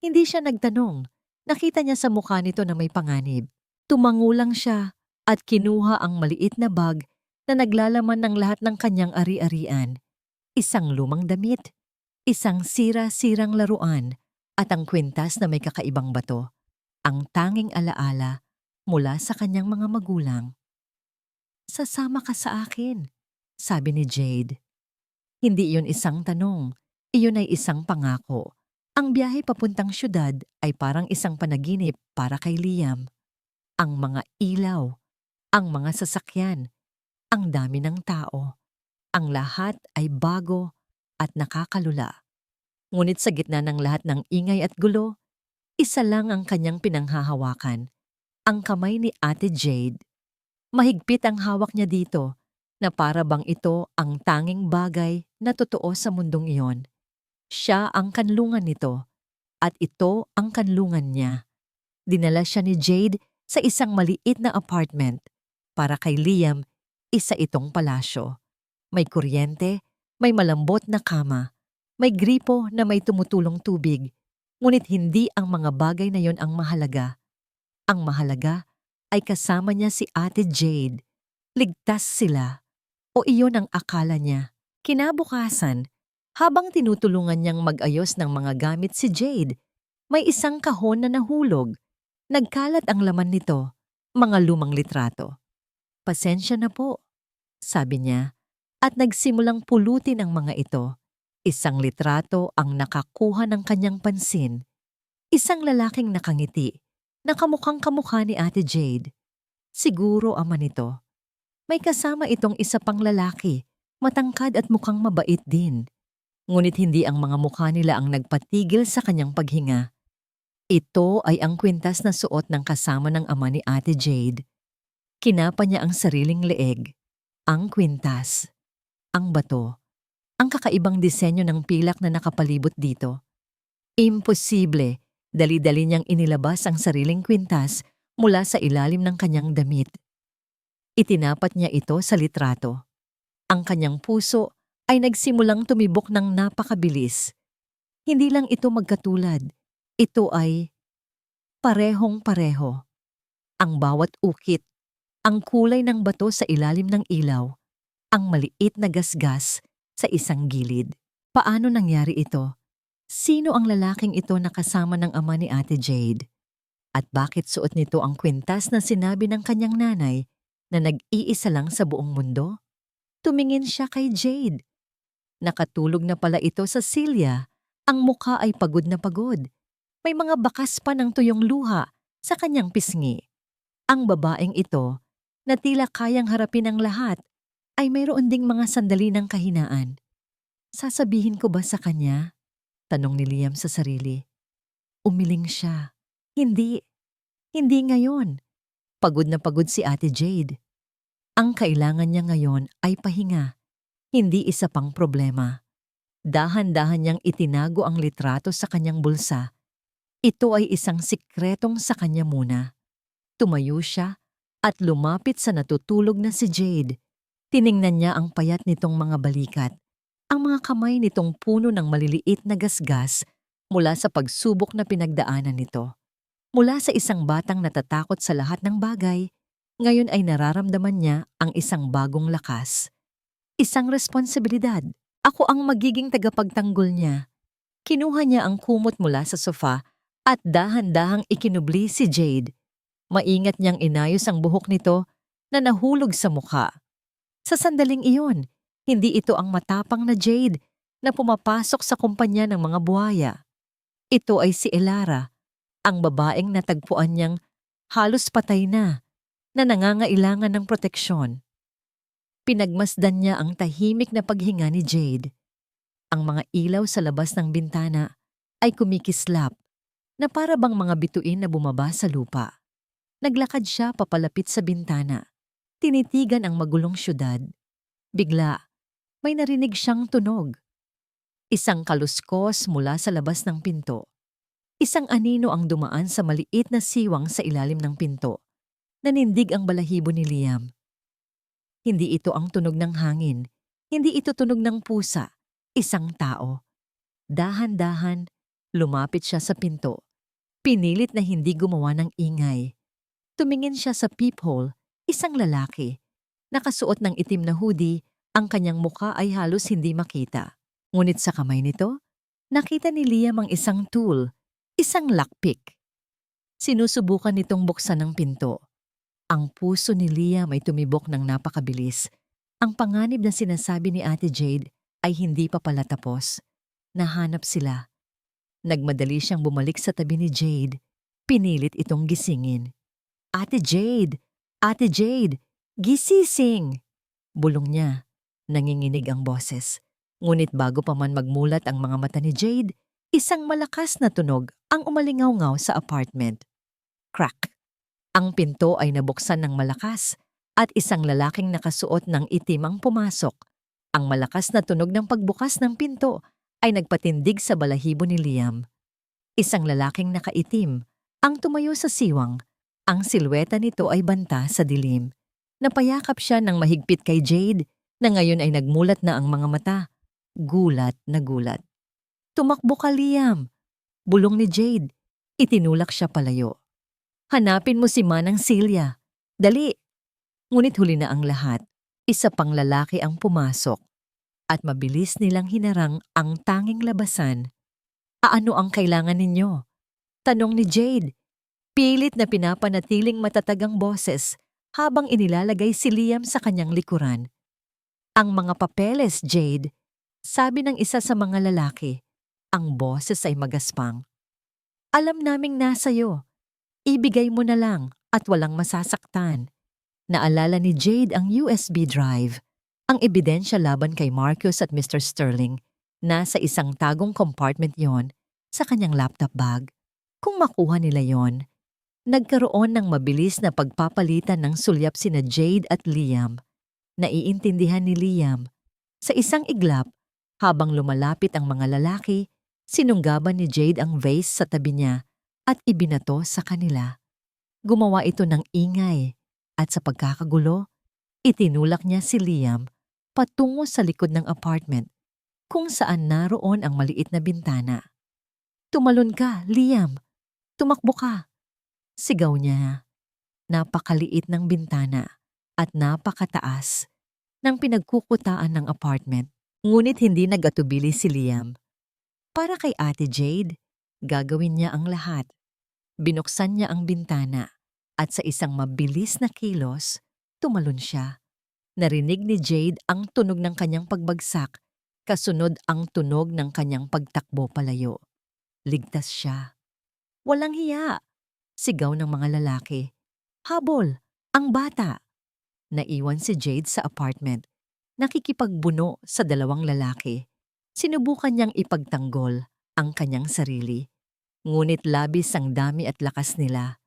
Hindi siya nagtanong. Nakita niya sa mukha nito na may panganib. Tumango lang siya at kinuha ang maliit na bag na naglalaman ng lahat ng kanyang ari-arian. Isang lumang damit, isang sira-sirang laruan, at ang kwintas na may kakaibang bato. Ang tanging alaala mula sa kanyang mga magulang. Sasama ka sa akin, sabi ni Jade. Hindi iyon isang tanong, iyon ay isang pangako. Ang biyahe papuntang syudad ay parang isang panaginip para kay Liam. Ang mga ilaw, ang mga sasakyan, ang dami ng tao. Ang lahat ay bago at nakakalula. Ngunit sa gitna ng lahat ng ingay at gulo, isa lang ang kanyang pinanghahawakan, ang kamay ni Ate Jade. Mahigpit ang hawak niya dito na para bang ito ang tanging bagay na totoo sa mundong iyon. Siya ang kanlungan nito at ito ang kanlungan niya. Dinala siya ni Jade sa isang maliit na apartment. Para kay Liam, isa itong palasyo. May kuryente, may malambot na kama, may gripo na may tumutulong tubig. Ngunit hindi ang mga bagay na yon ang mahalaga. Ang mahalaga ay kasama niya si Ate Jade. Ligtas sila. O iyon ang akala niya. Kinabukasan, habang tinutulungan niyang mag-ayos ng mga gamit si Jade, may isang kahon na nahulog. Nagkalat ang laman nito, mga lumang litrato. Pasensya na po, sabi niya, at nagsimulang pulutin ang mga ito. Isang litrato ang nakakuha ng kanyang pansin. Isang lalaking nakangiti, nakamukhang kamukha ni Ate Jade. Siguro ama nito. May kasama itong isa pang lalaki, matangkad at mukhang mabait din. Ngunit hindi ang mga mukha nila ang nagpatigil sa kanyang paghinga. Ito ay ang kwintas na suot ng kasama ng ama ni Ate Jade. Kinapa niya ang sariling leeg, ang kwintas, ang bato, ang kakaibang disenyo ng pilak na nakapalibot dito. Imposible, dali-dali niyang inilabas ang sariling kwintas mula sa ilalim ng kanyang damit. Itinapat niya ito sa litrato. Ang kanyang puso ay nagsimulang tumibok ng napakabilis. Hindi lang ito magkatulad. Ito ay parehong-pareho. Ang bawat ukit, ang kulay ng bato sa ilalim ng ilaw, ang maliit na gasgas sa isang gilid. Paano nangyari ito? Sino ang lalaking ito na kasama ng ama ni Ate Jade? At bakit suot nito ang kwintas na sinabi ng kanyang nanay na nag-iisa lang sa buong mundo? Tumingin siya kay Jade. Nakatulog na pala ito sa silya. Ang mukha ay pagod na pagod. May mga bakas pa ng tuyong luha sa kanyang pisngi. Ang babaeng ito, na tila kayang harapin ang lahat, ay mayroon ding mga sandali ng kahinaan. Sasabihin ko ba sa kanya? Tanong ni Liam sa sarili. Umiling siya. Hindi. Hindi ngayon. Pagod na pagod si Ate Jade. Ang kailangan niya ngayon ay pahinga. Hindi isa pang problema. Dahan-dahan niyang itinago ang litrato sa kanyang bulsa. Ito ay isang sikretong sa kanya muna. Tumayo siya at lumapit sa natutulog na si Jade. Tiningnan niya ang payat nitong mga balikat. Ang mga kamay nitong puno ng maliliit na gasgas mula sa pagsubok na pinagdaanan nito. Mula sa isang batang natatakot sa lahat ng bagay, ngayon ay nararamdaman niya ang isang bagong lakas. Isang responsibilidad. Ako ang magiging tagapagtanggol niya. Kinuha niya ang kumot mula sa sofa at dahan-dahang ikinubli si Jade. Maingat niyang inayos ang buhok nito na nahulog sa mukha. Sa sandaling iyon, hindi ito ang matapang na Jade na pumapasok sa kumpanya ng mga buhaya. Ito ay si Elara, ang babaeng natagpuan niyang halos patay na nangangailangan ng proteksyon. Pinagmasdan niya ang tahimik na paghinga ni Jade. Ang mga ilaw sa labas ng bintana ay kumikislap na para bang mga bituin na bumaba sa lupa. Naglakad siya papalapit sa bintana. Tinitigan ang magulong syudad. Bigla, may narinig siyang tunog. Isang kaluskos mula sa labas ng pinto. Isang anino ang dumaan sa maliit na siwang sa ilalim ng pinto. Nanindig ang balahibo ni Liam. Hindi ito ang tunog ng hangin. Hindi ito tunog ng pusa. Isang tao. Dahan-dahan, lumapit siya sa pinto. Pinilit na hindi gumawa ng ingay. Tumingin siya sa peephole, isang lalaki. Nakasuot ng itim na hoodie, ang kanyang muka ay halos hindi makita. Ngunit sa kamay nito, nakita ni Liam ang isang tool, isang lockpick. Sinusubukan nitong buksan ng pinto. Ang puso ni Liam ay tumibok ng napakabilis. Ang panganib na sinasabi ni Ate Jade ay hindi pa pala tapos. Nahanap sila. Nagmadali siyang bumalik sa tabi ni Jade. Pinilit itong gisingin. Ate Jade! Ate Jade! Gisising! Bulong niya. Nanginginig ang boses. Ngunit bago pa man magmulat ang mga mata ni Jade, isang malakas na tunog ang umalingaw-ngaw sa apartment. Crack! Ang pinto ay nabuksan ng malakas at isang lalaking nakasuot ng itim ang pumasok. Ang malakas na tunog ng pagbukas ng pinto ay nagpatindig sa balahibo ni Liam. Isang lalaking nakaitim ang tumayo sa siwang. Ang silweta nito ay banta sa dilim. Napayakap siya ng mahigpit kay Jade na ngayon ay nagmulat na ang mga mata. Gulat na gulat. Tumakbo ka, Liam! Bulong ni Jade. Itinulak siya palayo. Hanapin mo si Manang Celia. Dali! Ngunit huli na ang lahat. Isa pang lalaki ang pumasok. At mabilis nilang hinarang ang tanging labasan. Ano ang kailangan ninyo? Tanong ni Jade. Pilit na pinapanatiling matatag ang boses habang inilalagay si Liam sa kanyang likuran. Ang mga papeles, Jade, sabi ng isa sa mga lalaki. Ang boses ay magaspang. Alam naming nasa'yo. Ibigay mo na lang at walang masasaktan. Naalala ni Jade ang USB drive, ang ebidensya laban kay Marcus at Mr. Sterling. Nasa isang tagong compartment yon sa kanyang laptop bag. Kung makuha nila yon, nagkaroon ng mabilis na pagpapalitan ng sulyap sina Jade at Liam. Naiintindihan ni Liam. Sa isang iglap, habang lumalapit ang mga lalaki, sinunggaban ni Jade ang vase sa tabi niya at ibinato sa kanila. Gumawa ito ng ingay at sa pagkakagulo, itinulak niya si Liam patungo sa likod ng apartment. kung saan naroon ang maliit na bintana. "Tumalon ka, Liam! Tumakbo ka!" Sigaw niya. Napakaliit ng bintana at napakataas ng pinagkukutaan ng apartment. Ngunit hindi nag-atubili si Liam. Para kay Ate Jade, gagawin niya ang lahat. Binuksan niya ang bintana at sa isang mabilis na kilos, tumalon siya. Narinig ni Jade ang tunog ng kanyang pagbagsak, kasunod ang tunog ng kanyang pagtakbo palayo. Ligtas siya. "Walang hiya!" Sigaw ng mga lalaki. "Habol! Ang bata!" Naiwan si Jade sa apartment. Nakikipagbuno sa dalawang lalaki. Sinubukan niyang ipagtanggol ang kanyang sarili. Ngunit labis ang dami at lakas nila.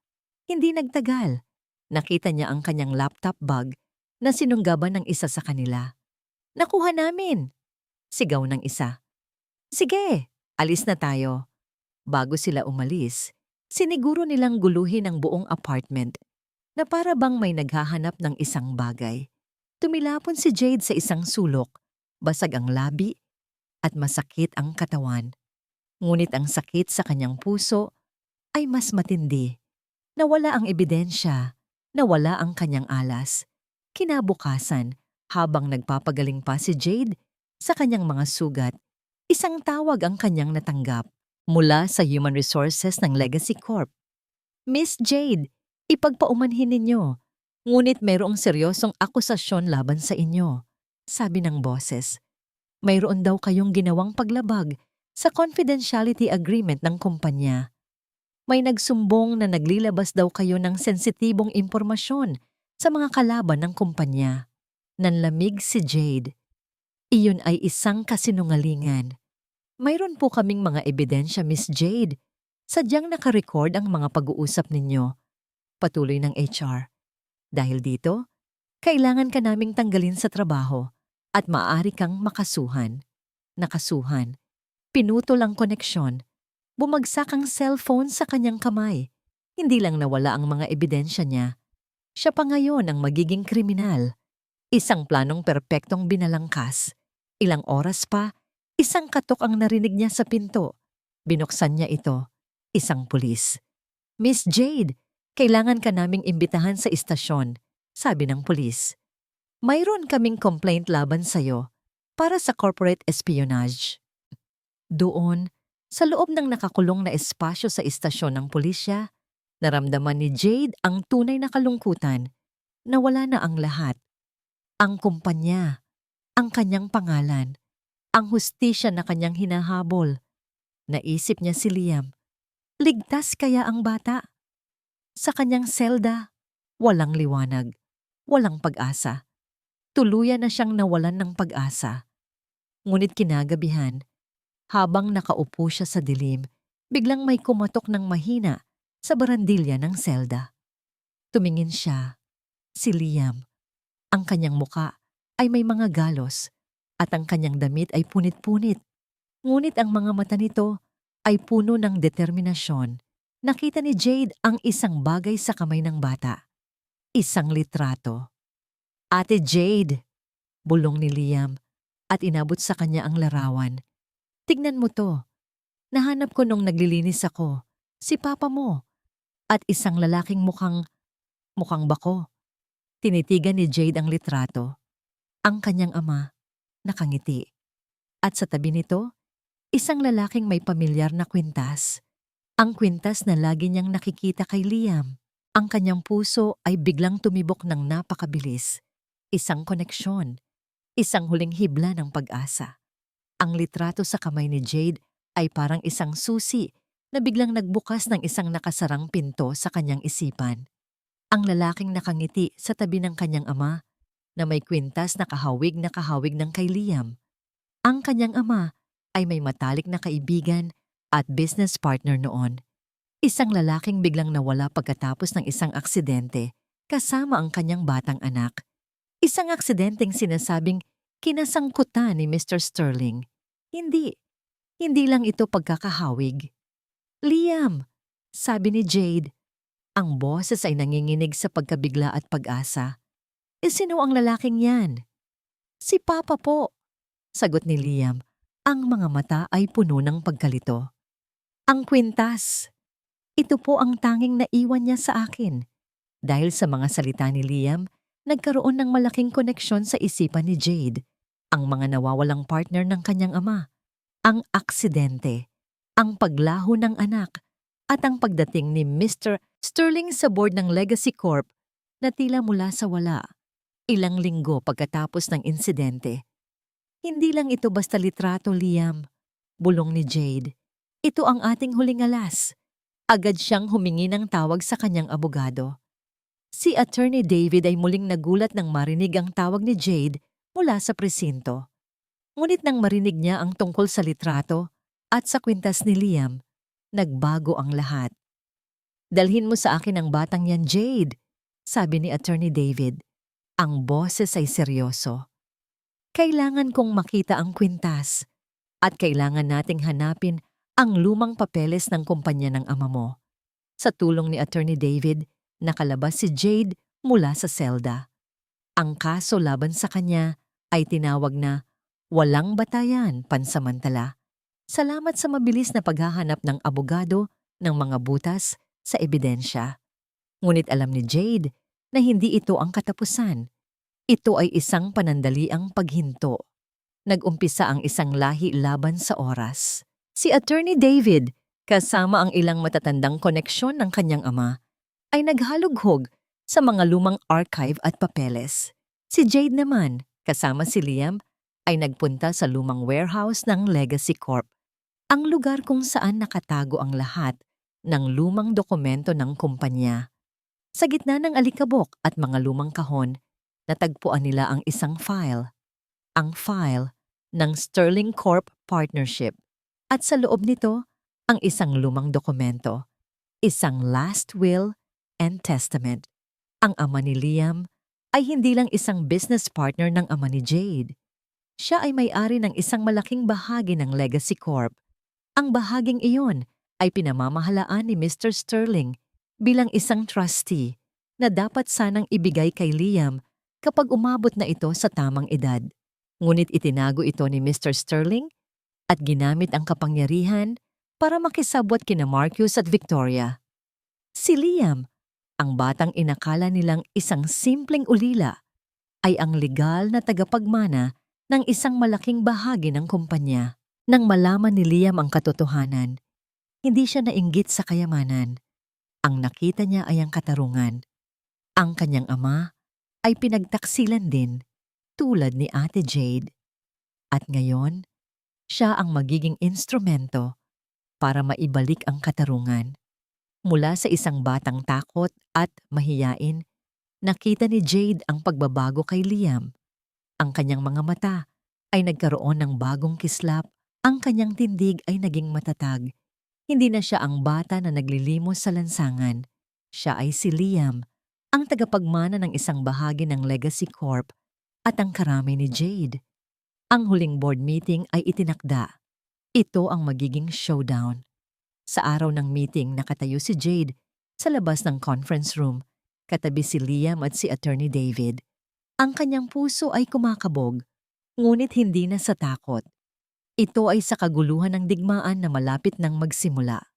Hindi nagtagal. Nakita niya ang kanyang laptop bag na sinunggaban ng isa sa kanila. "Nakuha namin!" Sigaw ng isa. "Sige, alis na tayo." Bago sila umalis, siniguro nilang guluhin ang buong apartment na para bang may naghahanap ng isang bagay. Tumilapon si Jade sa isang sulok, basag ang labi at masakit ang katawan. Ngunit ang sakit sa kanyang puso ay mas matindi. Nawala ang ebidensya, nawala ang kanyang alas. Kinabukasan, habang nagpapagaling pa si Jade sa kanyang mga sugat, isang tawag ang kanyang natanggap mula sa Human Resources ng Legacy Corp. "Miss Jade, ipagpaumanhin ninyo, ngunit mayroong seryosong akusasyon laban sa inyo," sabi ng boses. "Mayroon daw kayong ginawang paglabag sa confidentiality agreement ng kumpanya. May nagsumbong na naglilabas daw kayo ng sensitibong impormasyon sa mga kalaban ng kumpanya." Nanlamig si Jade. "Iyon ay isang kasinungalingan. Mayroon po kaming mga ebidensya, Miss Jade. Sadyang nakarecord ang mga pag-uusap ninyo." Patuloy ng HR. "Dahil dito, kailangan ka naming tanggalin sa trabaho at maaari kang makasuhan." Nakasuhan. Pinutol ang koneksyon. Bumagsak ang cellphone sa kanyang kamay. Hindi lang nawala ang mga ebidensya niya. Siya pa ngayon ang magiging kriminal. Isang planong perpektong binalangkas. Ilang oras pa, isang katok ang narinig niya sa pinto. Binuksan niya ito. Isang pulis. "Miss Jade, kailangan ka naming imbitahan sa istasyon," sabi ng pulis. "Mayroon kaming complaint laban sa'yo para sa corporate espionage." Doon, sa loob ng nakakulong na espasyo sa istasyon ng pulisya, naramdaman ni Jade ang tunay na kalungkutan. Nawala na ang lahat. Ang kumpanya, ang kanyang pangalan, ang hustisya na kanyang hinahabol. Naisip niya si Liam. Ligtas kaya ang bata? Sa kanyang selda, walang liwanag, walang pag-asa. Tuluyan na siyang nawalan ng pag-asa. Ngunit kinagabihan, habang nakaupo siya sa dilim, biglang may kumatok ng mahina sa barandilya ng selda. Tumingin siya. Si Liam. Ang kanyang muka ay may mga galos at ang kanyang damit ay punit-punit. Ngunit ang mga mata nito ay puno ng determinasyon. Nakita ni Jade ang isang bagay sa kamay ng bata. Isang litrato. "Ate Jade," bulong ni Liam at inabot sa kanya ang larawan. "Tignan mo to. Nahanap ko nung naglilinis ako. Si papa mo. At isang lalaking mukhang bako." Tinitigan ni Jade ang litrato. Ang kanyang ama, nakangiti. At sa tabi nito, isang lalaking may pamilyar na kwintas. Ang kwintas na lagi niyang nakikita kay Liam. Ang kanyang puso ay biglang tumibok ng napakabilis. Isang koneksyon. Isang huling hibla ng pag-asa. Ang litrato sa kamay ni Jade ay parang isang susi na biglang nagbukas ng isang nakasarang pinto sa kanyang isipan. Ang lalaking nakangiti sa tabi ng kanyang ama na may kwintas na kahawig ng kay Liam. Ang kanyang ama ay may matalik na kaibigan at business partner noon. Isang lalaking biglang nawala pagkatapos ng isang aksidente kasama ang kanyang batang anak. Isang aksidenteng sinasabing kinasangkutan ni Mr. Sterling. Hindi lang ito pagkakahawig. "Liam," sabi ni Jade. Ang boses ay nanginginig sa pagkabigla at pag-asa. "Sino ang lalaking yan?" "Si Papa po," sagot ni Liam. Ang mga mata ay puno ng pagkalito. Ang kwintas! Ito po ang tanging naiwan niya sa akin. Dahil sa mga salita ni Liam, nagkaroon ng malaking koneksyon sa isipan ni Jade. Ang mga nawawalang partner ng kanyang ama, ang aksidente, ang paglaho ng anak, at ang pagdating ni Mr. Sterling sa board ng Legacy Corp na tila mula sa wala. Ilang linggo pagkatapos ng insidente. Hindi lang ito basta litrato, Liam. Bulong ni Jade. Ito ang ating huling alas. Agad siyang humingi ng tawag sa kanyang abogado. Si Attorney David ay muling nagulat nang marinig ang tawag ni Jade mula sa presinto. Ngunit nang marinig niya ang tungkol sa litrato at sa kwintas ni Liam, nagbago ang lahat. Dalhin mo sa akin ang batang yan, Jade, sabi ni Attorney David. Ang boses ay seryoso. Kailangan kong makita ang kwintas at kailangan nating hanapin ang lumang papeles ng kumpanya ng ama mo. Sa tulong ni Attorney David, nakalabas si Jade mula sa selda. Ang kaso laban sa kanya ay tinawag na walang batayan pansamantala. Salamat sa mabilis na paghahanap ng abogado ng mga butas sa ebidensya. Ngunit alam ni Jade na hindi ito ang katapusan. Ito ay isang panandaliang paghinto. Nag-umpisa ang isang lahi laban sa oras. Si Attorney David, kasama ang ilang matatandang koneksyon ng kanyang ama, ay naghalughog sa mga lumang archive at papeles. Si Jade naman, kasama si Liam, ay nagpunta sa lumang warehouse ng Legacy Corp, ang lugar kung saan nakatago ang lahat ng lumang dokumento ng kumpanya. Sa gitna ng alikabok at mga lumang kahon, natagpuan nila ang isang file. Ang file ng Sterling Corp Partnership. At sa loob nito, ang isang lumang dokumento. Isang last will and testament. Ang ama ni Liam ay hindi lang isang business partner ng ama ni Jade. Siya ay may-ari ng isang malaking bahagi ng Legacy Corp. Ang bahaging iyon ay pinamamahalaan ni Mr. Sterling bilang isang trustee na dapat sanang ibigay kay Liam kapag umabot na ito sa tamang edad. Ngunit itinago ito ni Mr. Sterling at ginamit ang kapangyarihan para makisabwat kina Marcus at Victoria. Si Liam, ang batang inakala nilang isang simpleng ulila, ay ang legal na tagapagmana ng isang malaking bahagi ng kumpanya. Nang malaman ni Liam ang katotohanan, hindi siya nainggit sa kayamanan. Ang nakita niya ay ang katarungan. Ang kanyang ama ay pinagtaksilan din tulad ni Ate Jade. At ngayon, siya ang magiging instrumento para maibalik ang katarungan. Mula sa isang batang takot at mahiyain, nakita ni Jade ang pagbabago kay Liam. Ang kanyang mga mata ay nagkaroon ng bagong kislap, ang kanyang tindig ay naging matatag. Hindi na siya ang bata na naglilimos sa lansangan. Siya ay si Liam, ang tagapagmana ng isang bahagi ng Legacy Corp at ang karami ni Jade. Ang huling board meeting ay itinakda. Ito ang magiging showdown. Sa araw ng meeting, nakatayo si Jade sa labas ng conference room, katabi si Liam at si Attorney David. Ang kanyang puso ay kumakabog, ngunit hindi na sa takot. Ito ay sa kaguluhan ng digmaan na malapit nang magsimula.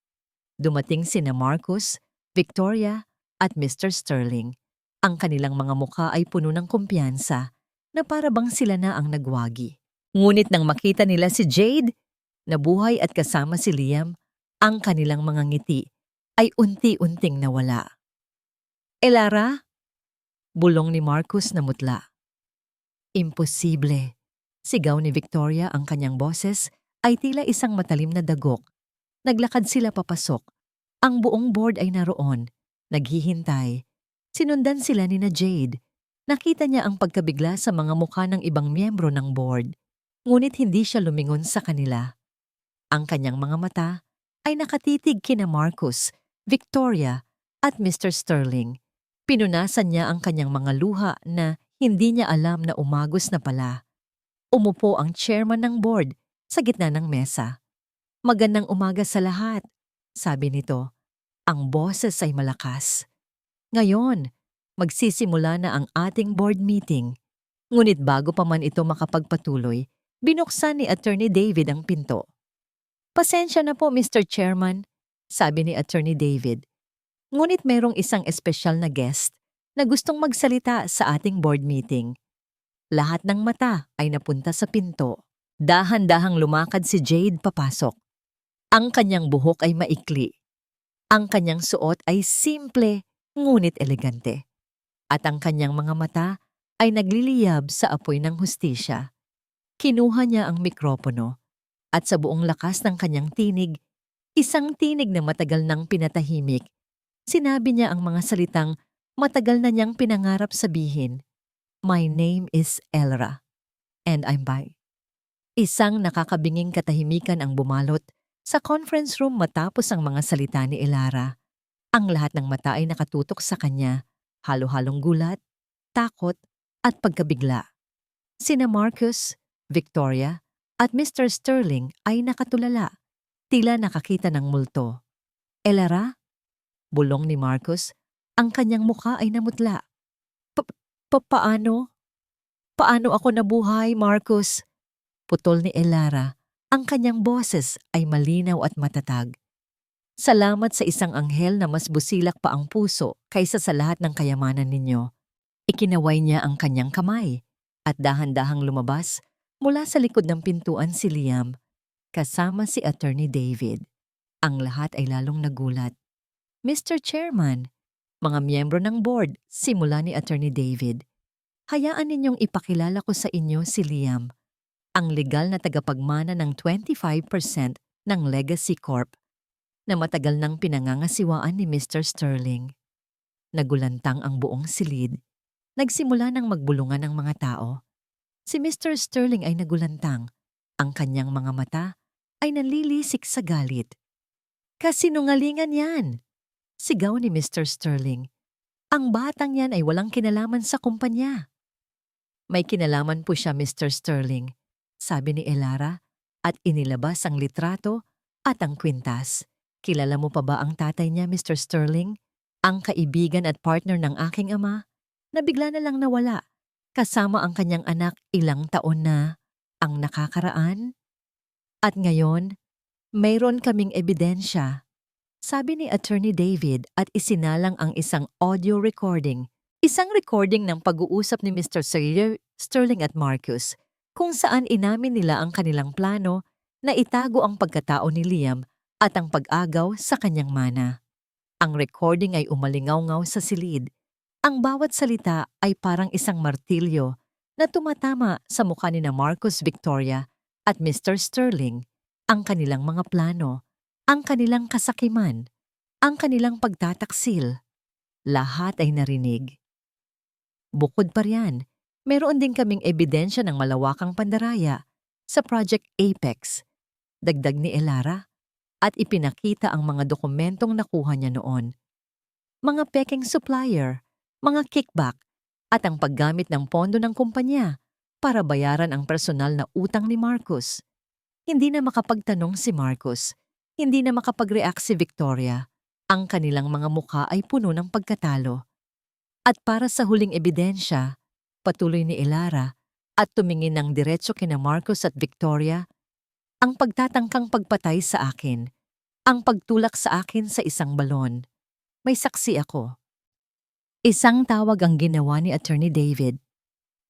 Dumating sina Marcus, Victoria, at Mr. Sterling. Ang kanilang mga mukha ay puno ng kumpiyansa na para bang sila na ang nagwagi. Ngunit nang makita nila si Jade, nabuhay at kasama si Liam, ang kanilang mga ngiti ay unti-unting nawala. Elara? Bulong ni Marcus na mutla. Imposible. Sigaw ni Victoria, ang kanyang boses ay tila isang matalim na dagok. Naglakad sila papasok. Ang buong board ay naroon, naghihintay. Sinundan sila ni na Jade. Nakita niya ang pagkabigla sa mga mukha ng ibang miyembro ng board. Ngunit hindi siya lumingon sa kanila. Ang kanyang mga mata ay nakatitig kina Marcus, Victoria, at Mr. Sterling. Pinunasan niya ang kanyang mga luha na hindi niya alam na umagos na pala. Umupo ang chairman ng board sa gitna ng mesa. Magandang umaga sa lahat, sabi nito. Ang boses ay malakas. Ngayon, magsisimula na ang ating board meeting. Ngunit bago pa man ito makapagpatuloy, Binuksan ni Attorney David ang pinto. "Pasensya na po, Mr. Chairman," sabi ni Attorney David. "Ngunit mayroong isang espesyal na guest na gustong magsalita sa ating board meeting." Lahat ng mata ay napunta sa pinto. Dahan-dahang lumakad si Jade papasok. Ang kanyang buhok ay maikli. Ang kanyang suot ay simple ngunit elegante. At ang kanyang mga mata ay nagliliyab sa apoy ng hustisya. Kinuha niya ang mikropono at sa buong lakas ng kanyang tinig, isang tinig na matagal nang pinatahimik, sinabi niya ang mga salitang matagal na niyang pinangarap sabihin. "My name is Elra, and I'm bi." Isang nakakabinging katahimikan ang bumalot sa conference room matapos ang mga salita ni Elara. Ang lahat ng mata ay nakatutok sa kanya, halo-halong gulat, takot, at pagkabigla. Sina Marcus, Victoria, at Mr. Sterling ay nakatulala, tila nakakita ng multo. "Elara?" Bulong ni Marcus, ang kanyang mukha ay namutla. Paano? Paano ako nabuhay, Marcus?" Putol ni Elara, ang kanyang boses ay malinaw at matatag. "Salamat sa isang anghel na mas busilak pa ang puso kaysa sa lahat ng kayamanan ninyo." Ikinaway niya ang kanyang kamay at dahan-dahang lumabas mula sa likod ng pintuan si Liam, kasama si Attorney David. Ang lahat ay lalong nagulat. "Mr. Chairman, mga miyembro ng board," simula ni Attorney David, "hayaan ninyong ipakilala ko sa inyo si Liam, ang legal na tagapagmana ng 25% ng Legacy Corp na matagal nang pinangangasiwaan ni Mr. Sterling." Nagulantang ang buong silid. Nagsimula ng magbulungan ang mga tao. Si Mr. Sterling ay nagulantang. Ang kanyang mga mata ay nanlilisik sa galit. "Kasinungalingan yan!" sigaw ni Mr. Sterling. "Ang batang yan ay walang kinalaman sa kumpanya." "May kinalaman po siya, Mr. Sterling," sabi ni Elara, at inilabas ang litrato at ang kwintas. "Kilala mo pa ba ang tatay niya, Mr. Sterling? Ang kaibigan at partner ng aking ama na bigla na lang nawala, kasama ang kanyang anak ilang taon na ang nakakaraan? At ngayon, mayroon kaming ebidensya," sabi ni Attorney David at isinalang ang isang audio recording. Isang recording ng pag-uusap ni Mr. Sterling at Marcus, kung saan inamin nila ang kanilang plano na itago ang pagkatao ni Liam at ang pag-agaw sa kanyang mana. Ang recording ay umalingaw-ngaw sa silid. Ang bawat salita ay parang isang martilyo na tumatama sa mukha ni na Marcus, Victoria at Mr. Sterling, ang kanilang mga plano, ang kanilang kasakiman, ang kanilang pagtataksil. Lahat ay narinig. Bukod pa riyan, meron din kaming ebidensya ng malawakang pandaraya sa Project Apex, dagdag ni Elara, at ipinakita ang mga dokumentong nakuha niya noon. Mga peking supplier, mga kickback, at ang paggamit ng pondo ng kumpanya para bayaran ang personal na utang ni Marcus. Hindi na makapagtanong si Marcus, hindi na makapag-react si Victoria. Ang kanilang mga mukha ay puno ng pagkatalo. At para sa huling ebidensya, patuloy ni Elara at tumingin ng diretso kina Marcus at Victoria, "Ang pagtatangkang pagpatay sa akin, ang pagtulak sa akin sa isang balon. May saksi ako." Isang tawag ang ginawa ni Attorney David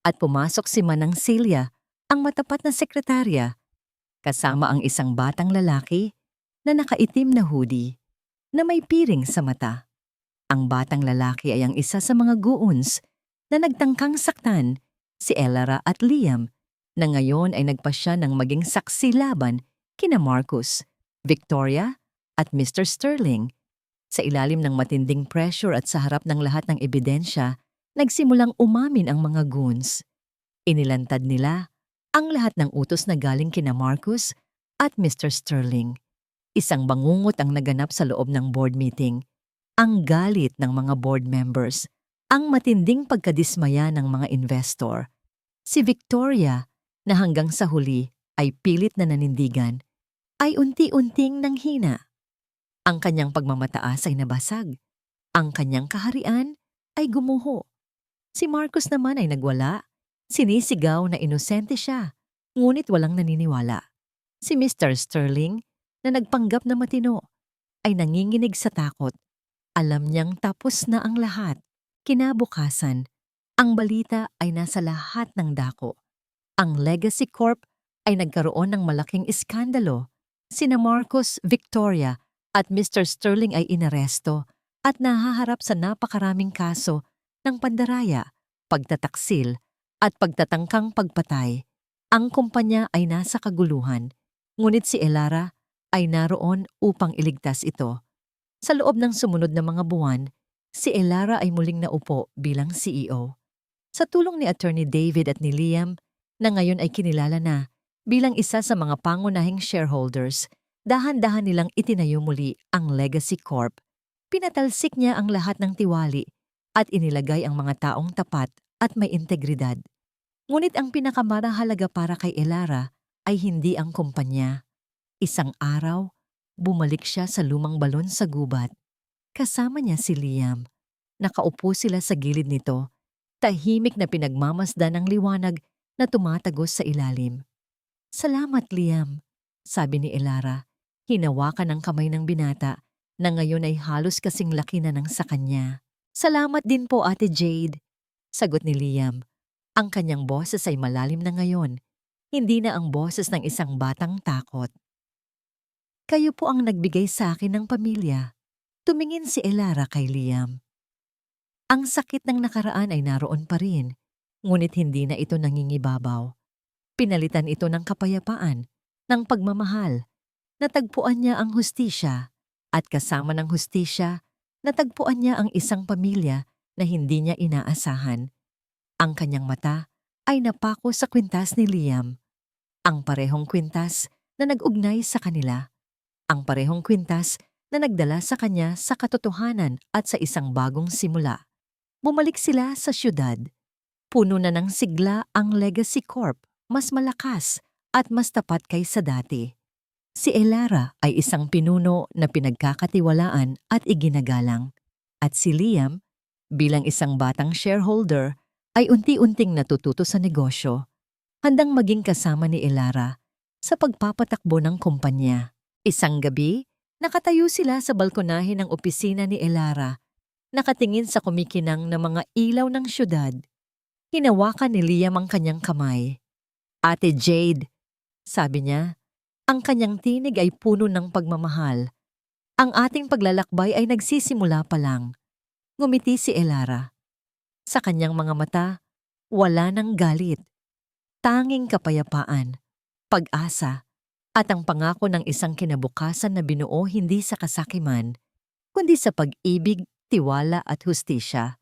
at pumasok si Manang Celia, ang matapat na sekretarya, kasama ang isang batang lalaki na nakaitim na hoodie na may piring sa mata. Ang batang lalaki ay ang isa sa mga goons na nagtangkang saktan si Elara at Liam, na ngayon ay nagpasya ng maging saksi laban kina Marcus, Victoria at Mr. Sterling. Sa ilalim ng matinding pressure at sa harap ng lahat ng ebidensya, nagsimulang umamin ang mga goons. Inilantad nila ang lahat ng utos na galing kina Marcus at Mr. Sterling. Isang bangungot ang naganap sa loob ng board meeting. Ang galit ng mga board members, ang matinding pagkadismaya ng mga investor. Si Victoria, na hanggang sa huli ay pilit na nanindigan, ay unti-unting nanghina. Ang kanyang pagmamataas ay nabasag. Ang kanyang kaharian ay gumuho. Si Marcus naman ay nagwala. Sinisigaw na inosente siya Ngunit walang naniniwala. Si Mr. Sterling, na nagpanggap na matino, ay nanginginig sa takot. Alam niyang tapos na ang lahat. Kinabukasan, ang balita ay nasa lahat ng dako. Ang Legacy Corp ay nagkaroon ng malaking iskandalo. Sina Marcos, Victoria at Mr. Sterling ay inaresto at nahaharap sa napakaraming kaso ng pandaraya, pagtataksil at pagtatangkang pagpatay. Ang kumpanya ay nasa kaguluhan, ngunit si Elara ay naroon upang iligtas ito. Sa loob ng sumunod na mga buwan, si Elara ay muling naupo bilang CEO. Sa tulong ni Attorney David at ni Liam, na ngayon ay kinilala na bilang isa sa mga pangunahing shareholders, dahan-dahan nilang itinayo muli ang Legacy Corp. Pinatalsik niya ang lahat ng tiwali at inilagay ang mga taong tapat at may integridad. Ngunit ang pinakamahalaga para kay Elara ay hindi ang kumpanya. Isang araw, bumalik siya sa lumang balon sa gubat. Kasama niya si Liam. Nakaupo sila sa gilid nito, tahimik na pinagmamasdan ng liwanag na tumatagos sa ilalim. "Salamat, Liam," sabi ni Elara. Hinawakan ang kamay ng binata na ngayon ay halos kasing laki na ng sa kanya. "Salamat din po, Ate Jade," sagot ni Liam. Ang kanyang boses ay malalim na ngayon, hindi na ang boses ng isang batang takot. "Kayo po ang nagbigay sa akin ng pamilya." Tumingin si Elara kay Liam. Ang sakit ng nakaraan ay naroon pa rin, ngunit hindi na ito nangingibabaw. Pinalitan ito ng kapayapaan, ng pagmamahal. Natagpuan niya ang hustisya, at kasama ng hustisya, natagpuan niya ang isang pamilya na hindi niya inaasahan. Ang kanyang mata ay napako sa kwintas ni Liam. Ang parehong kwintas na nag-ugnay sa kanila. Ang parehong kwintas na nagdala sa kanya sa katotohanan at sa isang bagong simula. Bumalik sila sa syudad. Puno na ng sigla ang Legacy Corp, mas malakas at mas tapat kaysa dati. Si Elara ay isang pinuno na pinagkakatiwalaan at iginagalang. At si Liam, bilang isang batang shareholder, ay unti-unting natututo sa negosyo, handang maging kasama ni Elara sa pagpapatakbo ng kumpanya. Isang gabi, nakatayo sila sa balkonahe ng opisina ni Elara, nakatingin sa kumikinang na mga ilaw ng syudad. Hinawakan ni Liam ang kanyang kamay. "Ate Jade," sabi niya, ang kanyang tinig ay puno ng pagmamahal. "Ang ating paglalakbay ay nagsisimula pa lang." Ngumiti si Elara. Sa kanyang mga mata, wala ng galit. Tanging kapayapaan, pag-asa, at ang pangako ng isang kinabukasan na binuo hindi sa kasakiman, kundi sa pag-ibig, tiwala at hustisya.